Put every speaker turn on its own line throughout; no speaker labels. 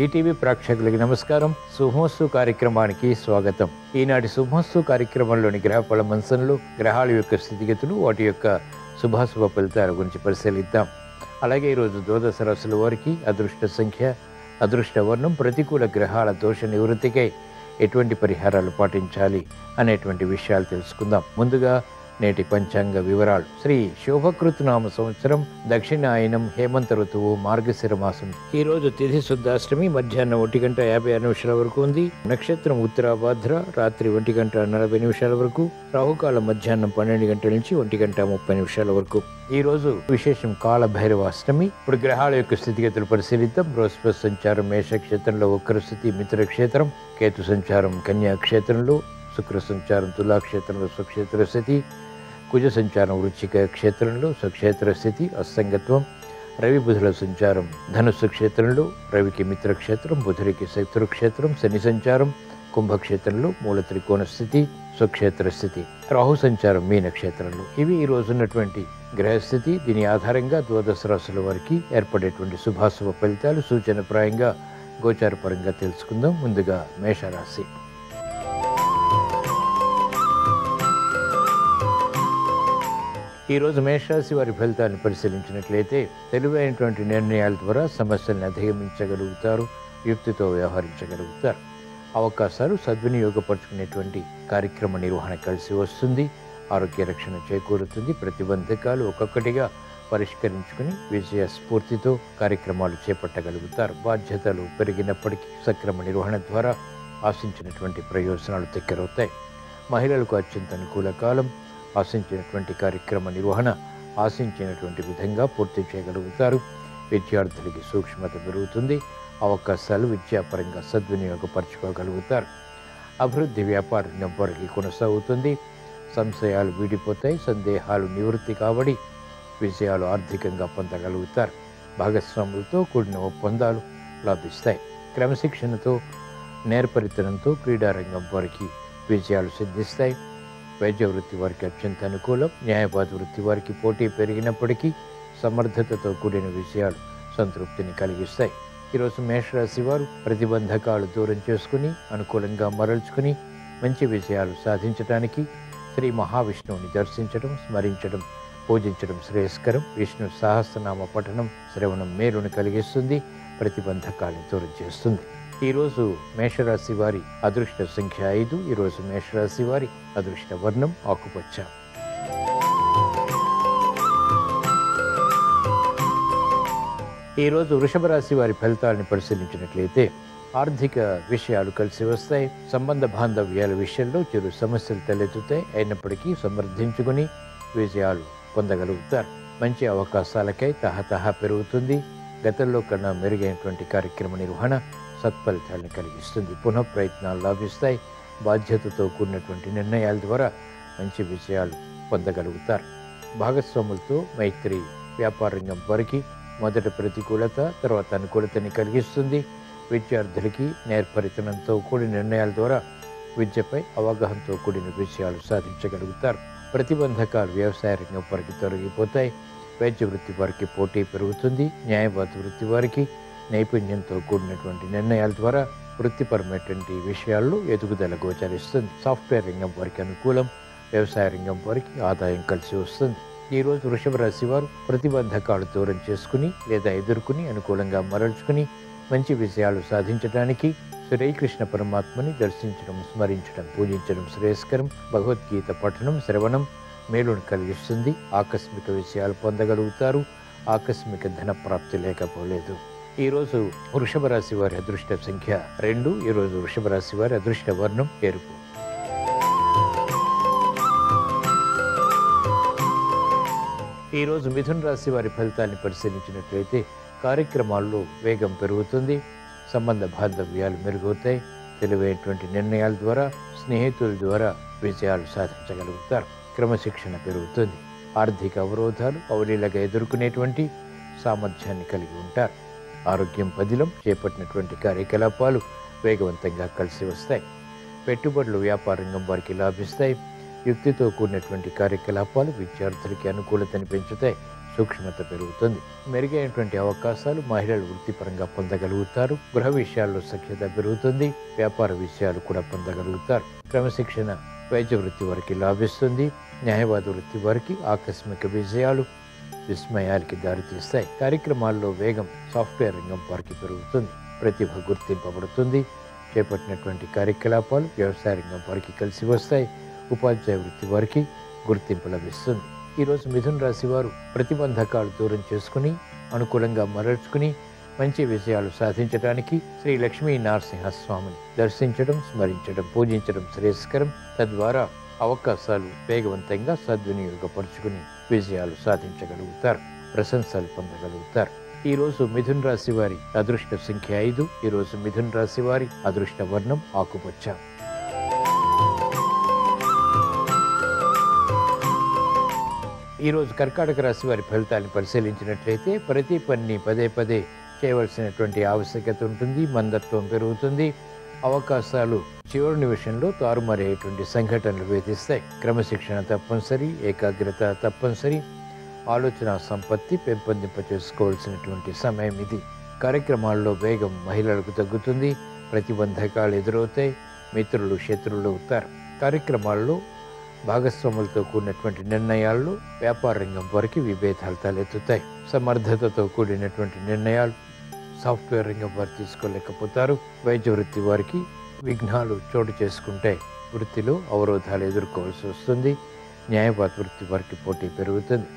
ETV ప్రేక్షకులకి నమస్కారం. శుభమస్తు కార్యక్రమానికి స్వాగతం. ఈనాటి శుభమస్తు కార్యక్రమంలోని గ్రహ ఫలమంచంలో గ్రహాల యొక్క స్థితిగతులు, వాటి యొక్క శుభాశుభ ఫలితాల గురించి పరిశీలిద్దాం. అలాగే ఈరోజు ద్వాదశ రాశుల వారికి అదృష్ట సంఖ్య, అదృష్ట వర్ణం, ప్రతికూల గ్రహాల దోష నివృత్తికై ఎటువంటి పరిహారాలు పాటించాలి అనేటువంటి విషయాలు తెలుసుకుందాం. ముందుగా నేటి పంచాంగ వివరాలు. శ్రీ శోభకృతనామ సంవత్సరం, దక్షిణాయనం, హేమంత ఋతువు, మార్గశిర మాసం. ఈ రోజు తిథి శుద్ధాష్టమి మధ్యాహ్నం 1:56 వరకు ఉంది. నక్షత్రం ఉత్తరాభాద్ర రాత్రి 1:40 వరకు. రాహుకాలం మధ్యాహ్నం 12 గంటల నుంచి 1:30 వరకు. ఈ రోజు విశేషం కాలభైరవాష్టమి. ఇప్పుడు గ్రహాల యొక్క స్థితిగతులు పరిశీలిద్దాం. బృహస్పతి సంచారం మేషక్షేత్రంలో వక్రస్థితి మిత్రక్షేత్రం, కేతు సంచారం కన్యాక్షేత్రంలో, శుక్ర సంచారం తులాక్షేత్రంలో స్వక్షేత్ర స్థితి, కుజ సంచారం వృశ్చిక క్షేత్రంలో స్వక్షేత్ర స్థితి అస్సంగత్వం, రవి బుధుల సంచారం ధనుస్సు క్షేత్రంలో, రవికి మిత్రక్షేత్రం, బుధుడికి శత్రుక్షేత్రం, శని సంచారం కుంభక్షేత్రంలో మూల త్రికోణ స్థితి స్వక్షేత్ర స్థితి, రాహు సంచారం మీనక్షేత్రంలో. ఇవి ఈ రోజున్నటువంటి గ్రహస్థితి. దీని ఆధారంగా ద్వాదశ రాశుల వారికి ఏర్పడేటువంటి శుభాశుభ ఫలితాలు సూచనప్రాయంగా గోచారపరంగా తెలుసుకుందాం. ముందుగా మేషరాశి. ఈరోజు మేషరాశి వారి ఫలితాన్ని పరిశీలించినట్లయితే తెలివైనటువంటి నిర్ణయాల ద్వారా సమస్యలను అధిగమించగలుగుతారు, యుక్తితో వ్యవహరించగలుగుతారు. అవకాశాలు సద్వినియోగపరుచుకునేటువంటి కార్యక్రమ నిర్వహణ కలిసి వస్తుంది. ఆరోగ్య రక్షణ చేకూరుతుంది. ప్రతిబంధకాలు ఒక్కొక్కటిగా పరిష్కరించుకుని విజయ స్ఫూర్తితో కార్యక్రమాలు చేపట్టగలుగుతారు. బాధ్యతలు పెరిగినప్పటికీ సక్రమ నిర్వహణ ద్వారా ఆశించినటువంటి ప్రయోజనాలు దగ్గరవుతాయి. మహిళలకు అత్యంత అనుకూల కాలం. ఆశించినటువంటి కార్యక్రమ నిర్వహణ ఆశించినటువంటి విధంగా పూర్తి చేయగలుగుతారు. విద్యార్థులకి సూక్ష్మత పెరుగుతుంది. అవకాశాలు విద్యాపరంగా సద్వినియోగపరచుకోగలుగుతారు. అభివృద్ధి వ్యాపార రంగం వరకు కొనసాగుతుంది. సంశయాలు వీడిపోతాయి. సందేహాలు నివృత్తి కాబడి విజయాలు ఆర్థికంగా పొందగలుగుతారు. భాగస్వాములతో కూడిన ఒప్పందాలు లభిస్తాయి. క్రమశిక్షణతో, నేర్పరితనంతో క్రీడారంగం వారికి విజయాలు సిద్ధిస్తాయి. వైద్య వృత్తి వారికి అత్యంత అనుకూలం. న్యాయవాద వృత్తి వారికి పోటీ పెరిగినప్పటికీ సమర్థతతో కూడిన విజయాలు సంతృప్తిని కలిగిస్తాయి. ఈరోజు మేషరాశి వారు ప్రతిబంధకాలు దూరం చేసుకుని అనుకూలంగా మరల్చుకుని మంచి విజయాలు సాధించడానికి శ్రీ మహావిష్ణువుని దర్శించడం, స్మరించడం, పూజించడం శ్రేయస్కరం. విష్ణు సహస్రనామ పఠనం, శ్రవణం మేలును కలిగిస్తుంది, ప్రతిబంధకాలను దూరం చేస్తుంది. ఈరోజు మేషరాశి వారి అదృష్ట సంఖ్య 5. ఈరోజు మేషరాశి వారి అదృష్ట వర్ణం ఆకుపచ్చ. ఈరోజు వృషభ రాశి వారి ఫలితాలను పరిశీలించినట్లయితే ఆర్థిక విషయాలు కలిసి వస్తాయి. సంబంధ బాంధవ్యాల విషయంలో చిరు సమస్యలు తలెత్తుతాయి. అయినప్పటికీ సమర్థించుకుని విజయాలు పొందగలుగుతారు. మంచి అవకాశాలకై తహతహ పెరుగుతుంది. గతంలో కన్నా మెరుగైనటువంటి కార్యక్రమ నిర్వహణ సత్ఫలితాలను కలిగిస్తుంది. పునః ప్రయత్నాలు లాభిస్తాయి. బాధ్యతతో కూడినటువంటి నిర్ణయాల ద్వారా మంచి విజయాలు పొందగలుగుతారు. భాగస్వాములతో మైత్రి వ్యాపార రంగం వారికి మొదట ప్రతికూలత, తర్వాత అనుకూలతని కలిగిస్తుంది. విద్యార్థులకి నేర్పరితనంతో కూడిన నిర్ణయాల ద్వారా విద్యపై అవగాహనతో కూడిన విజయాలు సాధించగలుగుతారు. ప్రతిబంధకాలు వ్యవసాయ రంగం వారికి తొలగిపోతాయి. వైద్య వృత్తి వారికి పోటీ పెరుగుతుంది. న్యాయవాద వృత్తి వారికి నైపుణ్యంతో కూడినటువంటి నిర్ణయాల ద్వారా వృత్తిపరమైనటువంటి విషయాల్లో ఎదుగుదల గోచరిస్తుంది. సాఫ్ట్వేర్ రంగం వారికి అనుకూలం. వ్యవసాయ రంగం వారికి ఆదాయం కలిసి వస్తుంది. ఈరోజు వృషభ రాశి వారు ప్రతిబంధకాలు దూరం చేసుకుని లేదా ఎదుర్కొని అనుకూలంగా మరల్చుకుని మంచి విజయాలు సాధించడానికి శ్రీకృష్ణ పరమాత్మని దర్శించడం, స్మరించడం, పూజించడం శ్రేయస్కరం. భగవద్గీత పఠనం, శ్రవణం మేలును కలిగిస్తుంది. ఆకస్మిక విషయాలు పొందగలుగుతారు. ఆకస్మిక ధన ప్రాప్తి లేకపోలేదు. ఈరోజు వృషభ రాశి వారి అదృష్ట సంఖ్య 2. ఈరోజు వృషభ రాశి వారి అదృష్ట వర్ణం ఎరుపు. ఈరోజు మిథున రాశి వారి ఫలితాన్ని పరిశీలించినట్లయితే కార్యక్రమాల్లో వేగం పెరుగుతుంది. సంబంధ బాంధవ్యాలు మెరుగవుతాయి. తెలివైనటువంటి నిర్ణయాల ద్వారా, స్నేహితుల ద్వారా విజయాలు సాధించగలుగుతారు. క్రమశిక్షణ పెరుగుతుంది. ఆర్థిక అవరోధాలు అవలీలగా ఎదుర్కొనేటువంటి సామర్థ్యాన్ని కలిగి ఉంటారు. ఆరోగ్యం పదిలం. చేపట్టినటువంటి కార్యకలాపాలు వేగవంతంగా కలిసి వస్తాయి. పెట్టుబడులు వ్యాపార రంగం వారికి లాభిస్తాయి. యుక్తితో కూడినటువంటి కార్యకలాపాలు విద్యార్థులకి అనుకూలతని పెంచుతాయి. సూక్ష్మత పెరుగుతుంది. మెరుగైనటువంటి అవకాశాలు మహిళలు వృత్తిపరంగా పొందగలుగుతారు. గృహ విషయాల్లో సఖ్యత పెరుగుతుంది. వ్యాపార విషయాలు కూడా పొందగలుగుతారు. క్రమశిక్షణ వైద్య వృత్తి వారికి లాభిస్తుంది. న్యాయవాద వృత్తి వారికి ఆకస్మిక విజయాలు విస్మయాలకి దారితీస్తాయి. కార్యక్రమాల్లో వేగం సాఫ్ట్వేర్ రంగం వారికి పెరుగుతుంది. ప్రతిభ గుర్తింపబడుతుంది. చేపట్టినటువంటి కార్యకలాపాలు వ్యవసాయ రంగం వారికి కలిసి వస్తాయి. ఉపాధ్యాయ వృత్తి వారికి గుర్తింపు లభిస్తుంది. ఈరోజు మిథున రాశి వారు ప్రతిబంధకాలు దూరం చేసుకుని అనుకూలంగా మరల్చుకుని మంచి విజయాలు సాధించడానికి శ్రీ లక్ష్మీ నరసింహస్వామిని దర్శించడం, స్మరించడం, పూజించడం శ్రేయస్కరం. తద్వారా అవకాశాలు వేగవంతంగా సద్వినియోగపరుచుకుని విజయాలు సాధించగలుగుతారు. ప్రశంసలు పొందగలుగుతారు. ఈరోజు మిథున రాశి వారి అదృష్ట సంఖ్య 5. ఈరోజు మిథున రాశి వారి అదృష్ట వర్ణం ఆకుపచ్చ. ఈరోజు కర్కాటక రాశి వారి ఫలితాలను పరిశీలించినట్లయితే ప్రతి పనిని పదే పదే చేయవలసినటువంటి ఆవశ్యకత ఉంటుంది. మందత్వం పెరుగుతుంది. అవకాశాలు చివరి నిమిషంలో తారుమారేటువంటి సంఘటనలు వేధిస్తాయి. క్రమశిక్షణ తప్పనిసరి, ఏకాగ్రత తప్పనిసరి. ఆలోచన సంపత్తి పెంపొందింప చేసుకోవాల్సినటువంటి సమయం ఇది. కార్యక్రమాల్లో వేగం మహిళలకు తగ్గుతుంది. ప్రతిబంధకాలు ఎదురవుతాయి. మిత్రులు శత్రువులు అవుతారు. కార్యక్రమాల్లో భాగస్వాములతో కూడినటువంటి నిర్ణయాల్లో వ్యాపార రంగం వారికి విభేదాలు తలెత్తుతాయి. సమర్థతతో కూడినటువంటి నిర్ణయాలు సాఫ్ట్వేర్ రంగం వారు తీసుకోలేకపోతారు. వైద్య వృత్తి వారికి విఘ్నాలు చోటు చేసుకుంటే వృత్తిలో అవరోధాలు ఎదుర్కోవాల్సి వస్తుంది. న్యాయవాద వృత్తి వారికి పోటీ పెరుగుతుంది.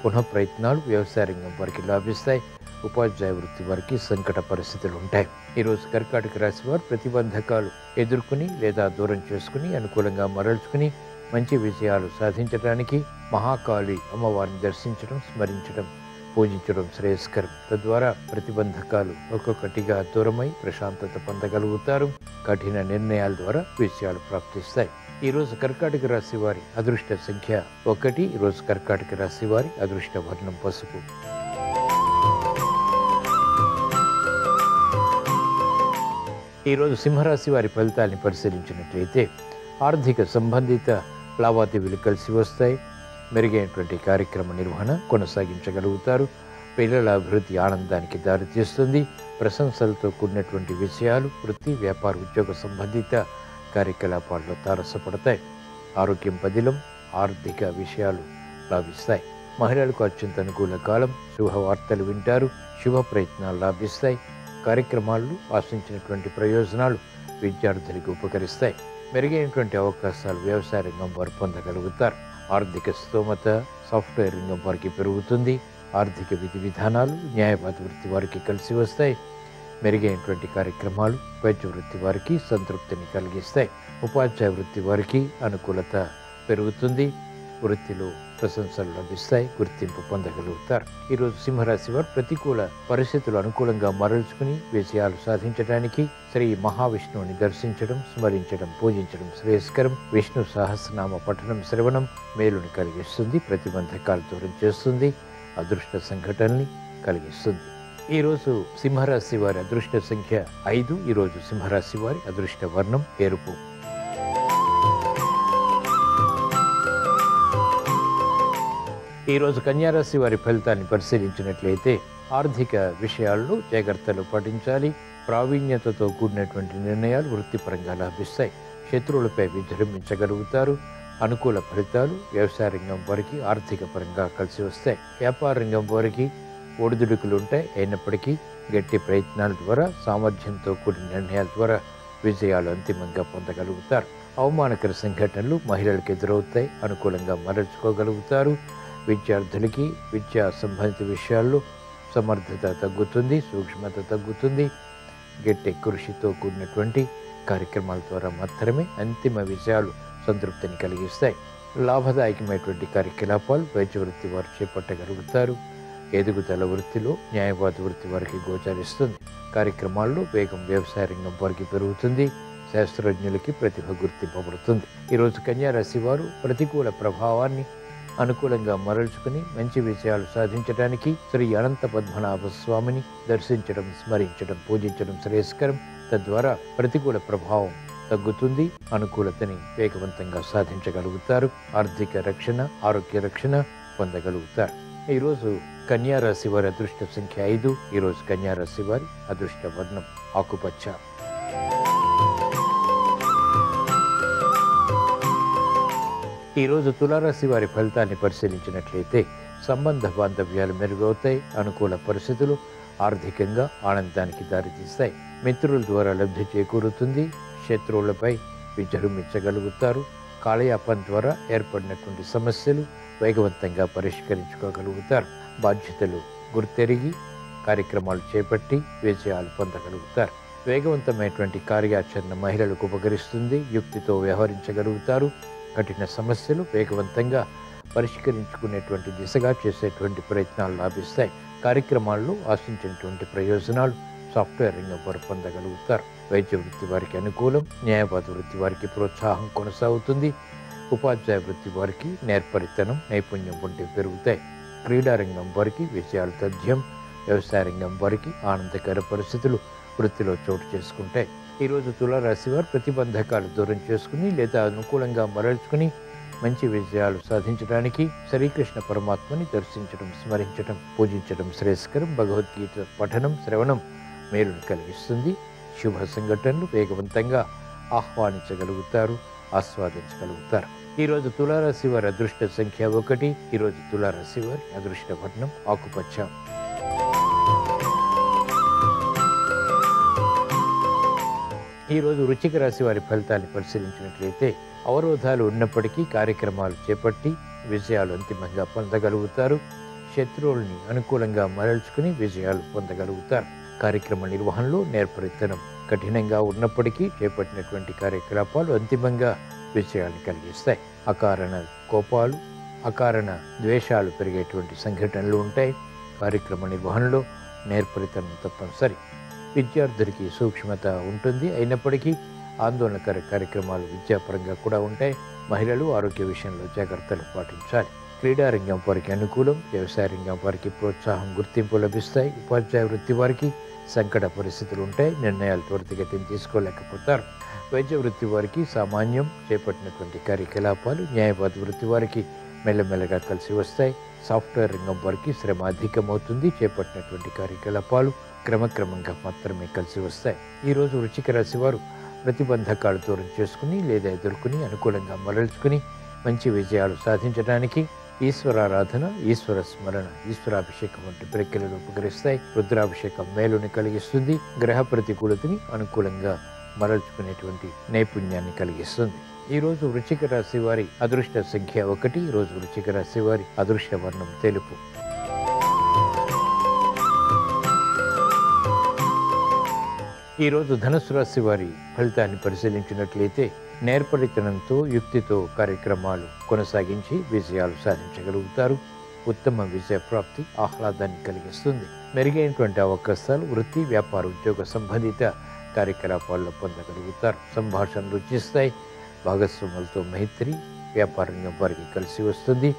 పునః ప్రయత్నాలు వ్యవసాయ రంగం వారికి లాభిస్తాయి. ఉపాధ్యాయ వృత్తి వారికి సంకట పరిస్థితులు ఉంటాయి. ఈరోజు కర్కాటక రాశి వారు ప్రతిబంధకాలు ఎదుర్కొని లేదా దూరం చేసుకుని అనుకూలంగా మరల్చుకుని మంచి విజయాలు సాధించడానికి మహాకాళి అమ్మవారిని దర్శించడం, స్మరించడం, పూజించడం శ్రేయస్కరం. తద్వారా ప్రతిబంధకాలు ఒక్కొక్కటిగా దూరమై ప్రశాంతత పొందగలుగుతారు. కఠిన నిర్ణయాల ద్వారా విజయాలు ప్రాప్తిస్తాయి. ఈరోజు కర్కాటక రాశి వారి అదృష్ట సంఖ్య 1. ఈరోజు కర్కాటక రాశి వారి అదృష్ట వర్ణం పసుపు. ఈరోజు సింహరాశి వారి ఫలితాన్ని పరిశీలించినట్లయితే ఆర్థిక సంబంధిత లావాదేవీలు కలిసి వస్తాయి. మెరుగైనటువంటి కార్యక్రమ నిర్వహణ కొనసాగించగలుగుతారు. పిల్లల అభివృద్ధి ఆనందానికి దారితీస్తుంది. ప్రశంసలతో కూడినటువంటి విషయాలు వృత్తి, వ్యాపార, ఉద్యోగ సంబంధిత కార్యకలాపాల్లో తారసపడతాయి. ఆరోగ్యం పదిలం. ఆర్థిక విషయాలు లాభిస్తాయి. మహిళలకు అత్యంత అనుకూల కాలం. శుభవార్తలు వింటారు. శుభ ప్రయత్నాలు లాభిస్తాయి. కార్యక్రమాల్లో ఆశించినటువంటి ప్రయోజనాలు విద్యార్థులకు ఉపకరిస్తాయి. మెరుగైనటువంటి అవకాశాలు వ్యవసాయ రంగం వారు పొందగలుగుతారు. ఆర్థిక స్తోమత సాఫ్ట్వేర్ రంగం వారికి పెరుగుతుంది. ఆర్థిక విధి విధానాలు న్యాయవాద వృత్తి వారికి కలిసి వస్తాయి. మెరుగైనటువంటి కార్యక్రమాలు వైద్య వృత్తి వారికి సంతృప్తిని కలిగిస్తాయి. ఉపాధ్యాయ వృత్తి వారికి అనుకూలత పెరుగుతుంది. వృత్తిలో ప్రశంసలు లభిస్తాయి. గుర్తింపు పొందగలుగుతారు. ఈరోజు సింహరాశి వారు ప్రతికూల పరిస్థితులు అనుకూలంగా మరల్చుకుని విజయాలు సాధించడానికి శ్రీ మహావిష్ణువుని దర్శించడం, స్మరించడం, పూజించడం శ్రేయస్కరం. విష్ణు సహస్రనామ పఠనం శ్రవణం మేలుని కలిగిస్తుంది. ప్రతిబంధకాలు దూరం చేస్తుంది. అదృష్ట సంఘటనల్ని కలిగిస్తుంది. ఈరోజు సింహరాశి వారి అదృష్ట సంఖ్య 5. ఈరోజు సింహరాశి వారి అదృష్ట వర్ణం ఎరుపు. ఈరోజు కన్యారాశి వారి ఫలితాన్ని పరిశీలించినట్లయితే ఆర్థిక విషయాల్లో జాగ్రత్తలు పాటించాలి. ప్రావీణ్యతతో కూడినటువంటి నిర్ణయాలు వృత్తిపరంగా లాభిస్తాయి. శత్రువులపై విజృంభించగలుగుతారు. అనుకూల ఫలితాలు వ్యవసాయ రంగం వారికి ఆర్థిక పరంగా కలిసి వస్తాయి. వ్యాపార రంగం వారికి ఒడిదుడుకులు ఉంటాయి. అయినప్పటికీ గట్టి ప్రయత్నాల ద్వారా, సామర్థ్యంతో కూడిన నిర్ణయాల ద్వారా విజయాలు అంతిమంగా పొందగలుగుతారు. అవమానకర సంఘటనలు మహిళలకు ఎదురవుతాయి. అనుకూలంగా మరల్చుకోగలుగుతారు. విద్యార్థులకి విద్యా సంబంధిత విషయాల్లో సమర్థత తగ్గుతుంది. సూక్ష్మత తగ్గుతుంది. గట్టి కృషితో కూడినటువంటి కార్యక్రమాల ద్వారా మాత్రమే అంతిమ విజయాలు సంతృప్తిని కలిగిస్తాయి. లాభదాయకమైనటువంటి కార్యకలాపాలు వైద్య వృత్తి వారు చేపట్టగలుగుతారు. ఎదుగుదల వృత్తిలో న్యాయవాద వృత్తి వారికి గోచరిస్తుంది. కార్యక్రమాల్లో వేగం వ్యవసాయ రంగం వారికి పెరుగుతుంది. శాస్త్రజ్ఞులకి ప్రతిభ గుర్తింపబడుతుంది. ఈరోజు కన్యారాశి వారు ప్రతికూల ప్రభావాన్ని అనుకూలంగా మరల్చుకుని మంచి విజయాలు సాధించడానికి శ్రీ అనంత పద్మనాభ స్వామిని దర్శించడం, స్మరించడం, పూజించడం శ్రేయస్కరం. తద్వారా ప్రతికూల ప్రభావం తగ్గుతుంది. అనుకూలతని వేగవంతంగా సాధించగలుగుతారు. ఆర్థిక రక్షణ, ఆరోగ్య రక్షణ పొందగలుగుతారు. ఈరోజు కన్యా రాశి వారి అదృష్ట సంఖ్య 5. ఈరోజు కన్యా రాశి వారి అదృష్ట వర్ణం ఆకుపచ్చ. ఈరోజు తులారాశి వారి ఫలితాన్ని పరిశీలించినట్లయితే సంబంధ బాంధవ్యాలు మెరుగవుతాయి. అనుకూల పరిస్థితులు ఆర్థికంగా ఆనందానికి దారితీస్తాయి. మిత్రుల ద్వారా లబ్ధి చేకూరుతుంది. శత్రువులపై విజృంభించగలుగుతారు. కాలయాపన ద్వారా ఏర్పడినటువంటి సమస్యలు వేగవంతంగా పరిష్కరించుకోగలుగుతారు. బాధ్యతలు గుర్తెరిగి కార్యక్రమాలు చేపట్టి విజయాలు పొందగలుగుతారు. వేగవంతమైనటువంటి కార్యాచరణ మహిళలకు ఉపకరిస్తుంది. యుక్తితో వ్యవహరించగలుగుతారు. కఠిన సమస్యలు వేగవంతంగా పరిష్కరించుకునేటువంటి దిశగా చేసేటువంటి ప్రయత్నాలు లాభిస్తాయి. కార్యక్రమాల్లో ఆశించినటువంటి ప్రయోజనాలు సాఫ్ట్వేర్ రంగం వారు పొందగలుగుతారు. వైద్య వృత్తి వారికి అనుకూలం. న్యాయవాద వృత్తి వారికి ప్రోత్సాహం కొనసాగుతుంది. ఉపాధ్యాయ వృత్తి వారికి నేర్పరితనం, నైపుణ్యం వంటివి పెరుగుతాయి. క్రీడారంగం వారికి విజయాలు తథ్యం. వ్యవసాయ రంగం వారికి ఆనందకర పరిస్థితులు వృత్తిలో చోటు చేసుకుంటాయి. ఈరోజు తులారాశి వారు ప్రతిబంధకాలు దూరం చేసుకుని లేదా అనుకూలంగా మరల్చుకుని మంచి విజయాలు సాధించడానికి శ్రీకృష్ణ పరమాత్మని దర్శించడం, స్మరించడం, పూజించడం శ్రేయస్కరం. భగవద్గీత పఠనం, శ్రవణం మేలును కలిగిస్తుంది. శుభ సంఘటనలు వేగవంతంగా ఆహ్వానించగలుగుతారు, ఆస్వాదించగలుగుతారు. ఈరోజు తులారాశి వారి అదృష్ట సంఖ్య 1. ఈరోజు తులారాశి వారి అదృష్ట వర్ణం ఆకుపచ్చ. ఈరోజు వృశ్చిక రాశి వారి ఫలితాన్ని పరిశీలించినట్లయితే అవరోధాలు ఉన్నప్పటికీ కార్యక్రమాలు చేపట్టి విజయాలు అంతిమంగా పొందగలుగుతారు. శత్రువుల్ని అనుకూలంగా మరల్చుకుని విజయాలు పొందగలుగుతారు. కార్యక్రమ నిర్వహణలో నేర్పరితనం కఠినంగా ఉన్నప్పటికీ చేపట్టినటువంటి కార్యకలాపాలు అంతిమంగా విజయాన్ని కలిగిస్తాయి. అకారణ కోపాలు, అకారణ ద్వేషాలు పెరిగేటువంటి సంఘటనలు ఉంటాయి. కార్యక్రమ నిర్వహణలో నేర్పరితనం తప్పనిసరి. విద్యార్థులకి సూక్ష్మత ఉంటుంది. అయినప్పటికీ ఆందోళనకర కార్యక్రమాలు విద్యాపరంగా కూడా ఉంటాయి. మహిళలు ఆరోగ్య విషయంలో జాగ్రత్తలు పాటించాలి. క్రీడారంగం వారికి అనుకూలం. వ్యవసాయ రంగం వారికి ప్రోత్సాహం, గుర్తింపు లభిస్తాయి. ఉపాధ్యాయ వృత్తి వారికి సంకట పరిస్థితులు ఉంటాయి. నిర్ణయాలు త్వరితగతిని తీసుకోలేకపోతారు. వైద్య వృత్తి వారికి సామాన్యం. చేపట్టినటువంటి కార్యకలాపాలు న్యాయవాద వృత్తి వారికి మెల్లమెల్లగా కలిసి వస్తాయి. సాఫ్ట్వేర్ రంగం వారికి శ్రమ అధికమవుతుంది. చేపట్టినటువంటి కార్యకలాపాలు క్రమక్రమంగా మాత్రమే కలిసి వస్తాయి. ఈరోజు వృశ్చిక రాశి వారు ప్రతిబంధకాలు దూరం చేసుకుని లేదా ఎదుర్కొని అనుకూలంగా మరల్చుకుని మంచి విజయాలు సాధించడానికి ఈశ్వరారాధన, ఈశ్వర స్మరణ, ఈశ్వరాభిషేకం వంటి ప్రక్రియలు ఉపకరిస్తాయి. రుద్రాభిషేకం మేలుని కలిగిస్తుంది. గ్రహ ప్రతికూలతని అనుకూలంగా మరల్చుకునేటువంటి నైపుణ్యాన్ని కలిగిస్తుంది. ఈరోజు వృశ్చిక రాశి వారి అదృష్ట సంఖ్య 1. ఈరోజు వృశ్చిక రాశి వారి అదృష్ట వర్ణం తెలుపు. ఈరోజు ధనుసు రాశి వారి ఫలితాన్ని పరిశీలించినట్లయితే నేర్పరితనంతో, యుక్తితో కార్యక్రమాలు కొనసాగించి విజయాలు సాధించగలుగుతారు. ఉత్తమ విజయ ప్రాప్తి ఆహ్లాదాన్ని కలిగిస్తుంది. మెరుగైనటువంటి అవకాశాలు వృత్తి, వ్యాపార, ఉద్యోగ సంబంధిత కార్యకలాపాల్లో పొందగలుగుతారు. సంభాషణలు రుచిస్తాయి. భాగస్వాములతో మైత్రి, వ్యాపార రంగం వారికి కలిసి వస్తుంది.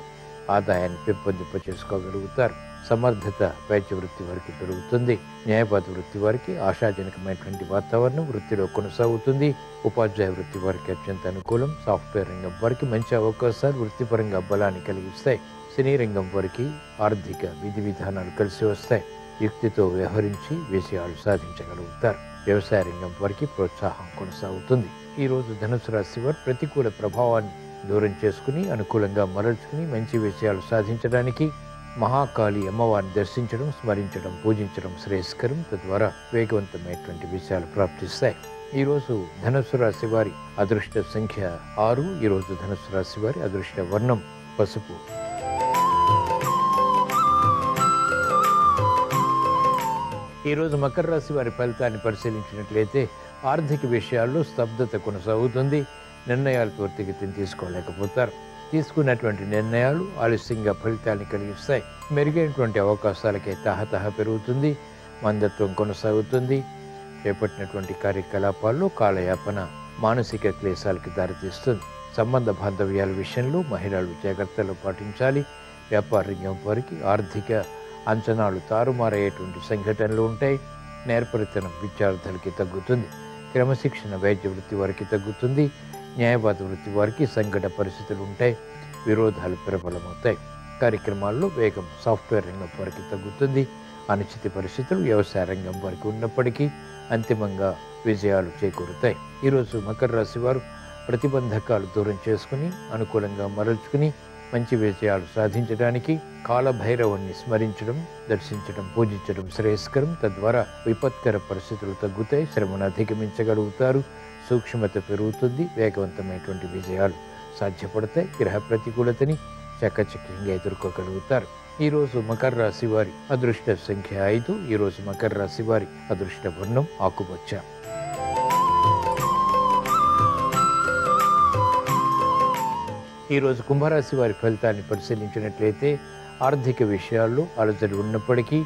ఆదాయాన్ని పెంపొందింపచేసుకోగలుగుతారు. సమర్థత వైద్య వృత్తి వారికి పెరుగుతుంది. న్యాయవాద వృత్తి వారికి ఆశాజనకమైనటువంటి వాతావరణం వృత్తిలో కొనసాగుతుంది. ఉపాధ్యాయ వృత్తి వారికి అత్యంత అనుకూలం. సాఫ్ట్వేర్ రంగం వారికి మంచి అవకాశాలు వృత్తిపరంగా బలాన్ని కలిగిస్తాయి. సినీ రంగం వారికి ఆర్థిక విధి విధానాలు కలిసి వస్తాయి. యుక్తితో వ్యవహరించి విజయాలు సాధించగలుగుతారు. వ్యవసాయ రంగం వారికి ప్రోత్సాహం కొనసాగుతుంది. ఈరోజు ధనుసు రాశి వారు ప్రతికూల ప్రభావాన్ని దూరం చేసుకుని అనుకూలంగా మరల్చుకుని మంచి విజయాలు సాధించడానికి మహాకాళి అమ్మవారిని దర్శించడం, స్మరించడం, పూజించడం శ్రేయస్కరం. తద్వారా వేగవంతమైనటువంటి విజయాలు ప్రాప్తిస్తాయి. ఈరోజు ధనుసు రాశి వారి అదృష్ట సంఖ్య 6. ఈరోజు ధనుసు రాశి వారి అదృష్ట వర్ణం పసుపు. ఈరోజు మకర రాశి వారి ఫలితాన్ని పరిశీలించినట్లయితే ఆర్థిక విషయాల్లో స్తబ్దత కొనసాగుతుంది. నిర్ణయాలు త్వరితగతిని తీసుకోలేకపోతారు. తీసుకున్నటువంటి నిర్ణయాలు ఆలస్యంగా ఫలితాన్ని కలిగిస్తాయి. మెరుగైనటువంటి అవకాశాలకే తహతహ పెరుగుతుంది. మందత్వం కొనసాగుతుంది. చేపట్టినటువంటి కార్యకలాపాల్లో కాలయాపన మానసిక క్లేశాలకు దారితీస్తుంది. సంబంధ బాంధవ్యాల విషయంలో మహిళలు జాగ్రత్తలు పాటించాలి. వ్యాపార రంగం వారికి ఆర్థిక అంచనాలు తారుమారయ్యేటువంటి సంఘటనలు ఉంటాయి. నేర్పరితనం విద్యార్థులకి తగ్గుతుంది. క్రమశిక్షణ వైద్య వృత్తి వారికి తగ్గుతుంది. న్యాయవాద వృత్తి వారికి సంకట పరిస్థితులు ఉంటాయి. విరోధాలు ప్రబలమవుతాయి. కార్యక్రమాల్లో వేగం సాఫ్ట్వేర్ రంగం వారికి తగ్గుతుంది. అనిశ్చిత పరిస్థితులు వ్యవసాయ రంగం వారికి ఉన్నప్పటికీ అంతిమంగా విజయాలు చేకూరుతాయి. ఈరోజు మకర రాశి వారు ప్రతిబంధకాలు దూరం చేసుకుని అనుకూలంగా మరల్చుకుని మంచి విజయాలు సాధించడానికి కాలభైరవుణ్ణి స్మరించడం, దర్శించడం, పూజించడం శ్రేయస్కరం. తద్వారా విపత్కర పరిస్థితులు తగ్గుతాయి, శ్రమను అధిగమించగలుగుతారు, సూక్ష్మత పెరుగుతుంది, వేగవంతమైనటువంటి విజయాలు సాధ్యపడతాయి. గ్రహ ప్రతికూలతని చకచక్యంగా ఎదుర్కోగలుగుతారు. ఈరోజు మకర రాశి వారి అదృష్ట సంఖ్య 5. ఈరోజు మకర రాశి వారి అదృష్ట వర్ణం ఆకుపచ్చ. ఈరోజు కుంభరాశి వారి ఫలితాన్ని పరిశీలించినట్లయితే ఆర్థిక విషయాల్లో అలజడి ఉన్నప్పటికీ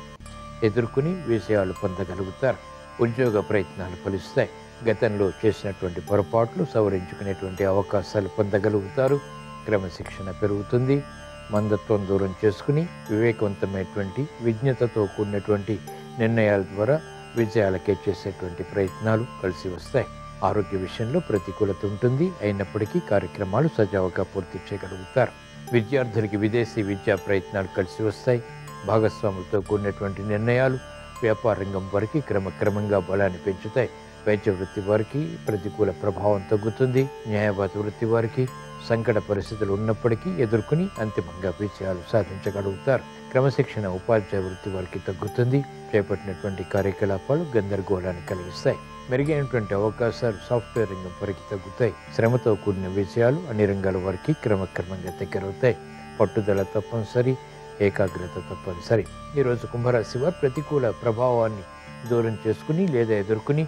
ఎదుర్కొని విజయాలు పొందగలుగుతారు. ఉద్యోగ ప్రయత్నాలు ఫలిస్తాయి. గతంలో చేసినటువంటి పొరపాట్లు సవరించుకునేటువంటి అవకాశాలు పొందగలుగుతారు. క్రమశిక్షణ పెరుగుతుంది. మందత్వం దూరం చేసుకుని వివేకవంతమైనటువంటి విజ్ఞతతో కూడినటువంటి నిర్ణయాల ద్వారా విజయాలకే చేసేటువంటి ప్రయత్నాలు కలిసి వస్తాయి. ఆరోగ్య విషయంలో ప్రతికూలత ఉంటుంది. అయినప్పటికీ కార్యక్రమాలు సజావుగా పూర్తి చేయగలుగుతారు. విద్యార్థులకి విదేశీ విద్యా ప్రయత్నాలు కలిసి వస్తాయి. భాగస్వాములతో కూడినటువంటి నిర్ణయాలు వ్యాపార రంగం వారికి క్రమక్రమంగా బలాన్ని పెంచుతాయి. వైద్య వృత్తి వారికి ప్రతికూల ప్రభావం తగ్గుతుంది. న్యాయవాద వృత్తి వారికి సంకట పరిస్థితులు ఉన్నప్పటికీ ఎదుర్కొని అంతిమంగా విజయాలు సాధించగలుగుతారు. క్రమశిక్షణ ఉపాధ్యాయ వృత్తి వారికి తగ్గుతుంది. చేపట్టినటువంటి కార్యకలాపాలు గందరగోళాన్ని కలిగిస్తాయి. మెరుగైనటువంటి అవకాశాలు సాఫ్ట్వేర్ రంగం వారికి తగ్గుతాయి. శ్రమతో కూడిన విజయాలు అన్ని రంగాల వారికి క్రమక్రమంగా దగ్గరవుతాయి. పట్టుదల తప్పనిసరి, ఏకాగ్రత తప్పనిసరి. ఈరోజు కుంభరాశి వారు ప్రతికూల ప్రభావాన్ని దూరం చేసుకుని లేదా ఎదుర్కొని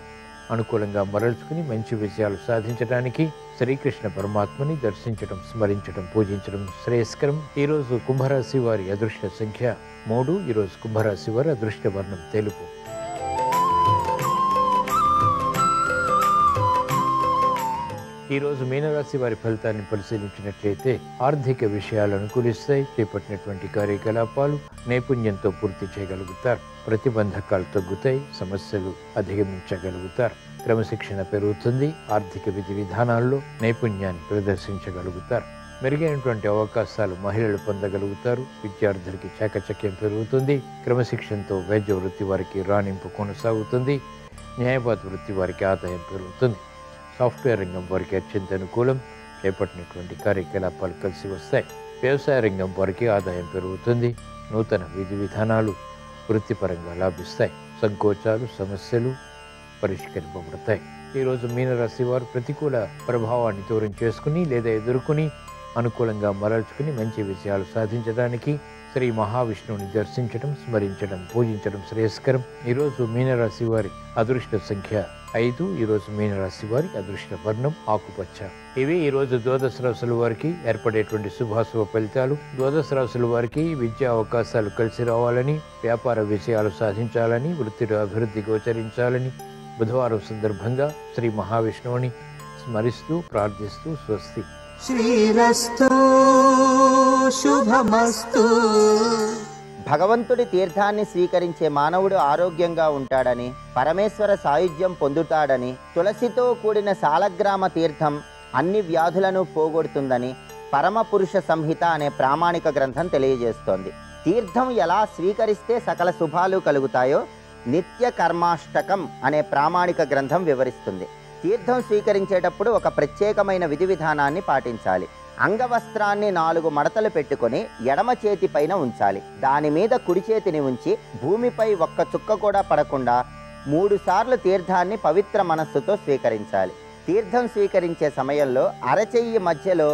అనుకూలంగా మరల్చుకుని మంచి విజయాలు సాధించడానికి శ్రీకృష్ణ పరమాత్మని దర్శించడం, స్మరించడం, పూజించడం శ్రేయస్కరం. ఈరోజు కుంభరాశి వారి అదృష్ట సంఖ్య 3. ఈరోజు కుంభరాశి వారి అదృష్ట వర్ణం తెలుపు. ఈరోజు మీనరాశి వారి ఫలితాన్ని పరిశీలించినట్లయితే ఆర్థిక విషయాలు అనుకూలిస్తాయి. చేపట్టినటువంటి కార్యకలాపాలు నైపుణ్యంతో పూర్తి చేయగలుగుతారు. ప్రతిబంధకాలు తగ్గుతాయి. సమస్యలు అధిగమించగలుగుతారు. క్రమశిక్షణ పెరుగుతుంది. ఆర్థిక విధి విధానాల్లో నైపుణ్యాన్ని ప్రదర్శించగలుగుతారు. మెరుగైనటువంటి అవకాశాలు మహిళలు పొందగలుగుతారు. విద్యార్థులకి చాకచక్యం పెరుగుతుంది. క్రమశిక్షణతో వైద్య వృత్తి వారికి రాణింపు కొనసాగుతుంది. న్యాయవాద వృత్తి వారికి ఆదాయం పెరుగుతుంది. సాఫ్ట్వేర్ రంగం వారికి అత్యంత అనుకూలం. చేపట్టినటువంటి కార్యకలాపాలు కలిసి వస్తాయి. వ్యవసాయ రంగం వారికి ఆదాయం పెరుగుతుంది. నూతన విధి విధానాలు వృత్తిపరంగా లాభిస్తాయి. సంకోచాలు, సమస్యలు పరిష్కరింపబడతాయి. ఈరోజు మీనరాశి వారు ప్రతికూల ప్రభావాన్ని దూరం చేసుకుని లేదా ఎదుర్కొని అనుకూలంగా మరల్చుకుని మంచి విజయాలు సాధించడానికి శ్రీ మహావిష్ణువుని దర్శించడం, స్మరించడం, పూజించడం శ్రేయస్కరం. ఈరోజు మీనరాశి వారి అదృష్ట సంఖ్య 5. ఈరోజు మీనరాశి వారి అదృష్ట వర్ణం ఆకుపచ్చ. ఇవి ఈరోజు ద్వాదశ రాశుల వారికి ఏర్పడేటువంటి శుభాశుభ ఫలితాలు. ద్వాదశ రాశుల వారికి విద్యా అవకాశాలు కలిసి రావాలని, వ్యాపార విజయాలు సాధించాలని, వృత్తిలో అభివృద్ధి గోచరించాలని బుధవారం సందర్భంగా శ్రీ మహావిష్ణువుని స్మరిస్తూ ప్రార్థిస్తూ స్వస్తి.
శ్రీరస్తు శుభమస్తు.
భగవంతుడి తీర్థాన్ని స్వీకరించే మానవుడు ఆరోగ్యంగా ఉంటాడని, పరమేశ్వర సాయుధ్యం పొందుతాడని, తులసితో కూడిన సాలగ్రామ తీర్థం అన్ని వ్యాధులను పోగొడుతుందని పరమపురుష సంహిత అనే ప్రామాణిక గ్రంథం తెలియజేస్తోంది. తీర్థం ఎలా స్వీకరిస్తే సకల శుభాలు కలుగుతాయో నిత్య కర్మాష్టకం అనే ప్రామాణిక గ్రంథం వివరిస్తుంది. తీర్థం స్వీకరించేటప్పుడు ఒక ప్రత్యేకమైన విధి విధానాన్ని పాటించాలి. అంగవస్త్రాన్ని 4 మడతలు పెట్టుకొని ఎడమ చేతి పైన ఉంచాలి. దాని మీద కుడి చేతిని ఉంచి భూమిపై ఒక్క చుక్క కూడా పడకుండా 3 సార్లు తీర్థాన్ని పవిత్ర మనస్సుతో స్వీకరించాలి. తీర్థం స్వీకరించే సమయంలో అరచెయ్యి మధ్యలో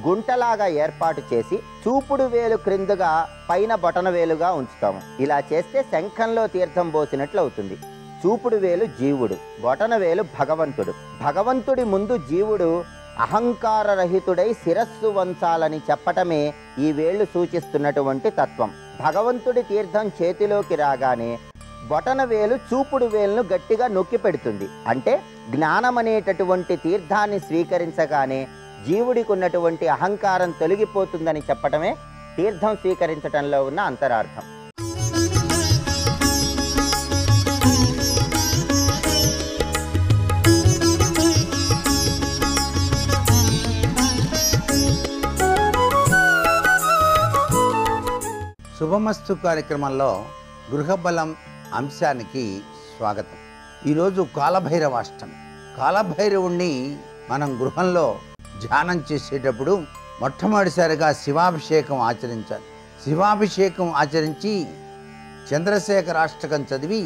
గుంటలాగా ఏర్పాటు చేసి చూపుడు వేలు క్రిందుగా పైన బొటన వేలుగా ఉంచుతాము. ఇలా చేస్తే శంఖంలో తీర్థం పోసినట్లు అవుతుంది. చూపుడు వేలు జీవుడు, బొటన వేలు భగవంతుడు. భగవంతుడి ముందు జీవుడు అహంకారరహితుడై శిరస్సు వంచాలని చెప్పటమే ఈ వేళ్లు సూచిస్తున్నటువంటి తత్వం. భగవంతుడి తీర్థం చేతిలోకి రాగానే బొటన వేలు చూపుడు వేలును గట్టిగా నొక్కి పెడుతుంది. అంటే జ్ఞానం అనేటటువంటి తీర్థాన్ని స్వీకరించగానే జీవుడికి ఉన్నటువంటి అహంకారం తొలగిపోతుందని చెప్పటమే తీర్థం స్వీకరించటంలో ఉన్న అంతరార్థం.
శుభమస్తు కార్యక్రమంలో గృహబలం అంశానికి స్వాగతం. ఈరోజు కాలభైరవాష్టమి. కాలభైరవుణ్ణి మనం గృహంలో ధ్యానం చేసేటప్పుడు మొట్టమొదటిసారిగా శివాభిషేకం ఆచరించాలి. శివాభిషేకం ఆచరించి చంద్రశేఖరాష్టకం చదివి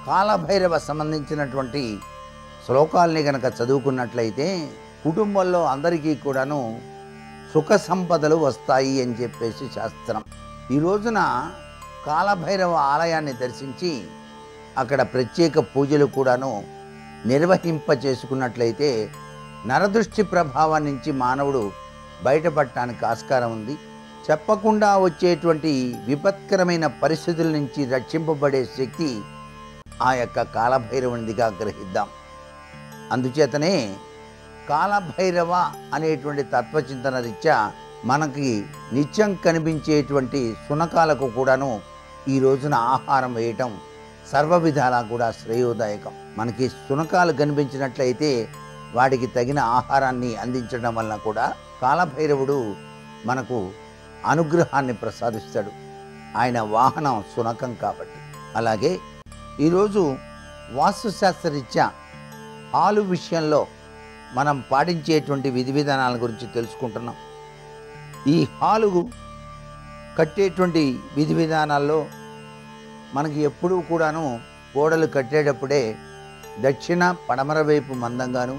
కాలభైరవ సంబంధించినటువంటి శ్లోకాల్ని గనక చదువుకున్నట్లయితే కుటుంబంలో అందరికీ కూడాను సుఖ సంపదలు వస్తాయి అని చెప్పేసి శాస్త్రం. ఈ రోజున కాలభైరవ ఆలయాన్ని దర్శించి అక్కడ ప్రత్యేక పూజలు కూడాను నిర్వహింప చేసుకున్నట్లయితే నరదృష్టి ప్రభావం నుంచి మానవుడు బయటపడటానికి ఆస్కారం ఉంది. చెప్పకుండా వచ్చేటువంటి విపత్కరమైన పరిస్థితుల నుంచి రక్షింపబడే శక్తి ఆ యొక్క కాలభైరవునిదిగా గ్రహిద్దాం. అందుచేతనే కాలభైరవ అనేటువంటి తత్వచింతన రీత్యా మనకి నిత్యం కనిపించేటువంటి శునకాలకు కూడాను ఈ రోజున ఆహారం వేయటం సర్వ విధాలా కూడా శ్రేయోదాయకం. మనకి శునకాలు కనిపించినట్లయితే వాటికి తగిన ఆహారాన్ని అందించడం వలన కూడా కాలభైరవుడు మనకు అనుగ్రహాన్ని ప్రసాదిస్తాడు. ఆయన వాహనం శునకం కాబట్టి. అలాగే ఈరోజు వాస్తుశాస్త్రరీత్యా హాలు విషయంలో మనం పాటించేటువంటి విధి విధానాల గురించి తెలుసుకుంటున్నాం. ఈ హాలు కట్టేటువంటి విధి విధానాల్లో మనకి ఎప్పుడూ కూడాను గోడలు కట్టేటప్పుడే దక్షిణ పడమర వైపు మందంగాను,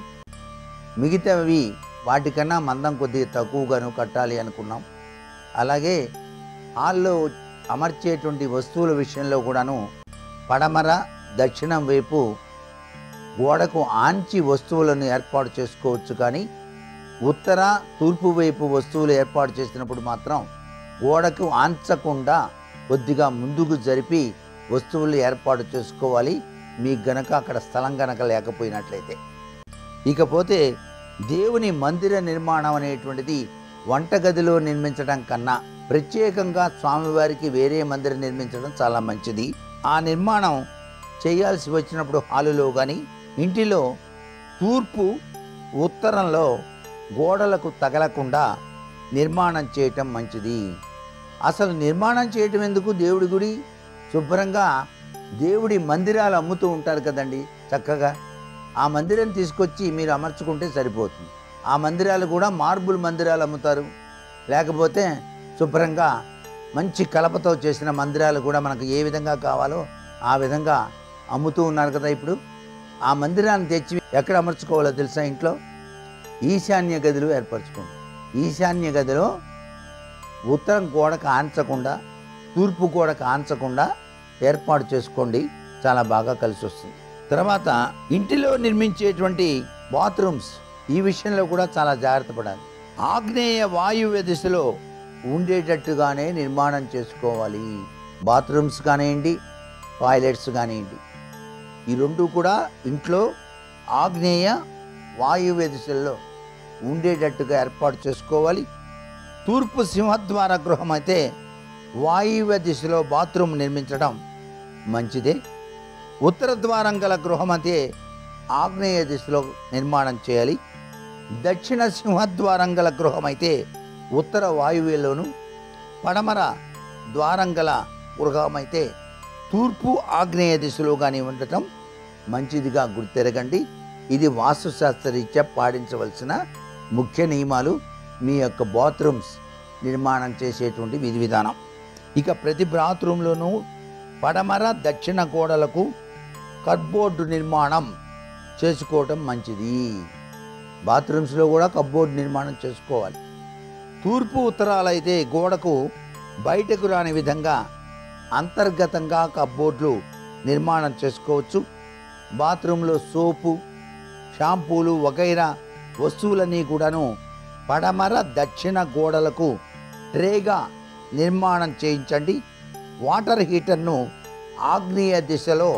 మిగతావి వాటికన్నా మందం కొద్దిగా తక్కువగాను కట్టాలి అనుకున్నాం. అలాగే హాల్లో అమర్చేటువంటి వస్తువుల విషయంలో కూడాను పడమర దక్షిణం వైపు గోడకు ఆంచి వస్తువులను ఏర్పాటు చేసుకోవచ్చు. కానీ ఉత్తర తూర్పు వైపు వస్తువులు ఏర్పాటు చేసినప్పుడు మాత్రం గోడకు ఆంచకుండా కొద్దిగా ముందుకు జరిపి వస్తువులు ఏర్పాటు చేసుకోవాలి, మీకు గనక అక్కడ స్థలం గనక లేకపోయినట్లయితే. ఇకపోతే దేవుని మందిర నిర్మాణం అనేటువంటిది వంటగదిలో నిర్మించడం కన్నా ప్రత్యేకంగా స్వామివారికి వేరే మందిరం నిర్మించడం చాలా మంచిది. ఆ నిర్మాణం చేయాల్సి వచ్చినప్పుడు హాలులో కానీ ఇంటిలో తూర్పు ఉత్తరంలో గోడలకు తగలకుండా నిర్మాణం చేయటం మంచిది. అసలు నిర్మాణం చేయటం ఎందుకు? దేవుడి గుడి శుభ్రంగా దేవుడి మందిరాలు అమ్ముతూ ఉంటారు కదండి. చక్కగా ఆ మందిరం తీసుకొచ్చి మీరు అమర్చుకుంటే సరిపోతుంది. ఆ మందిరాలు కూడా మార్బుల్ మందిరాలు అమ్ముతారు, లేకపోతే శుభ్రంగా మంచి కలపతో చేసిన మందిరాలు కూడా మనకు ఏ విధంగా కావాలో ఆ విధంగా అమ్ముతూ ఉన్నారు కదా. ఇప్పుడు ఆ మందిరాన్ని తెచ్చి ఎక్కడ అమర్చుకోవాలో తెలుసా? ఇంట్లో ఈశాన్య గదిలో ఏర్పరచుకోండి. ఈశాన్య గదిలో ఉత్తరం గోడకు ఆంచకుండా తూర్పు గోడకు ఆంచకుండా ఏర్పాటు చేసుకోండి, చాలా బాగా కలిసి వస్తుంది. తర్వాత ఇంటిలో నిర్మించేటువంటి బాత్రూమ్స్ ఈ విషయంలో కూడా చాలా జాగ్రత్త పడాలి. ఆగ్నేయ వాయువ్య దిశలో ఉండేటట్టుగానే నిర్మాణం చేసుకోవాలి. బాత్రూమ్స్ కానివ్వండి, టాయిలెట్స్ కానివ్వండి, ఈ రెండు కూడా ఇంట్లో ఆగ్నేయ వాయువ్య దిశల్లో ఉండేటట్టుగా ఏర్పాటు చేసుకోవాలి. తూర్పు సింహద్వార గృహం అయితే వాయువ్య దిశలో బాత్రూమ్ నిర్మించడం మంచిదే. ఉత్తర ద్వారం గల గృహం అయితే ఆగ్నేయ దిశలో నిర్మాణం చేయాలి. దక్షిణ సింహద్వారం గల గృహం అయితే ఉత్తర వాయువ్యలోను, పడమర ద్వారం గల గృహం అయితే తూర్పు ఆగ్నేయ దిశలో కానీ ఉండటం మంచిదిగా గుర్తెరగండి. ఇది వాస్తుశాస్త్రరీత్యా పాటించవలసిన ముఖ్య నియమాలు, మీ యొక్క బాత్రూమ్స్ నిర్మాణం చేసేటువంటి విధి విధానం. ఇక ప్రతి బాత్రూంలోనూ పడమర దక్షిణ గోడలకు కప్బోర్డు నిర్మాణం చేసుకోవటం మంచిది. బాత్రూమ్స్లో కూడా కప్బోర్డు నిర్మాణం చేసుకోవాలి. తూర్పు ఉత్తరాలైతే గోడకు బయటకు రాని విధంగా అంతర్గతంగా కప్బోర్డులు నిర్మాణం చేసుకోవచ్చు. బాత్రూంలో సోపు, షాంపూలు వగైరా వస్తువులన్నీ కూడాను పడమర దక్షిణ గోడలకు ట్రేగా నిర్మాణం చేయించండి. వాటర్ హీటర్ను ఆగ్నేయ దిశలో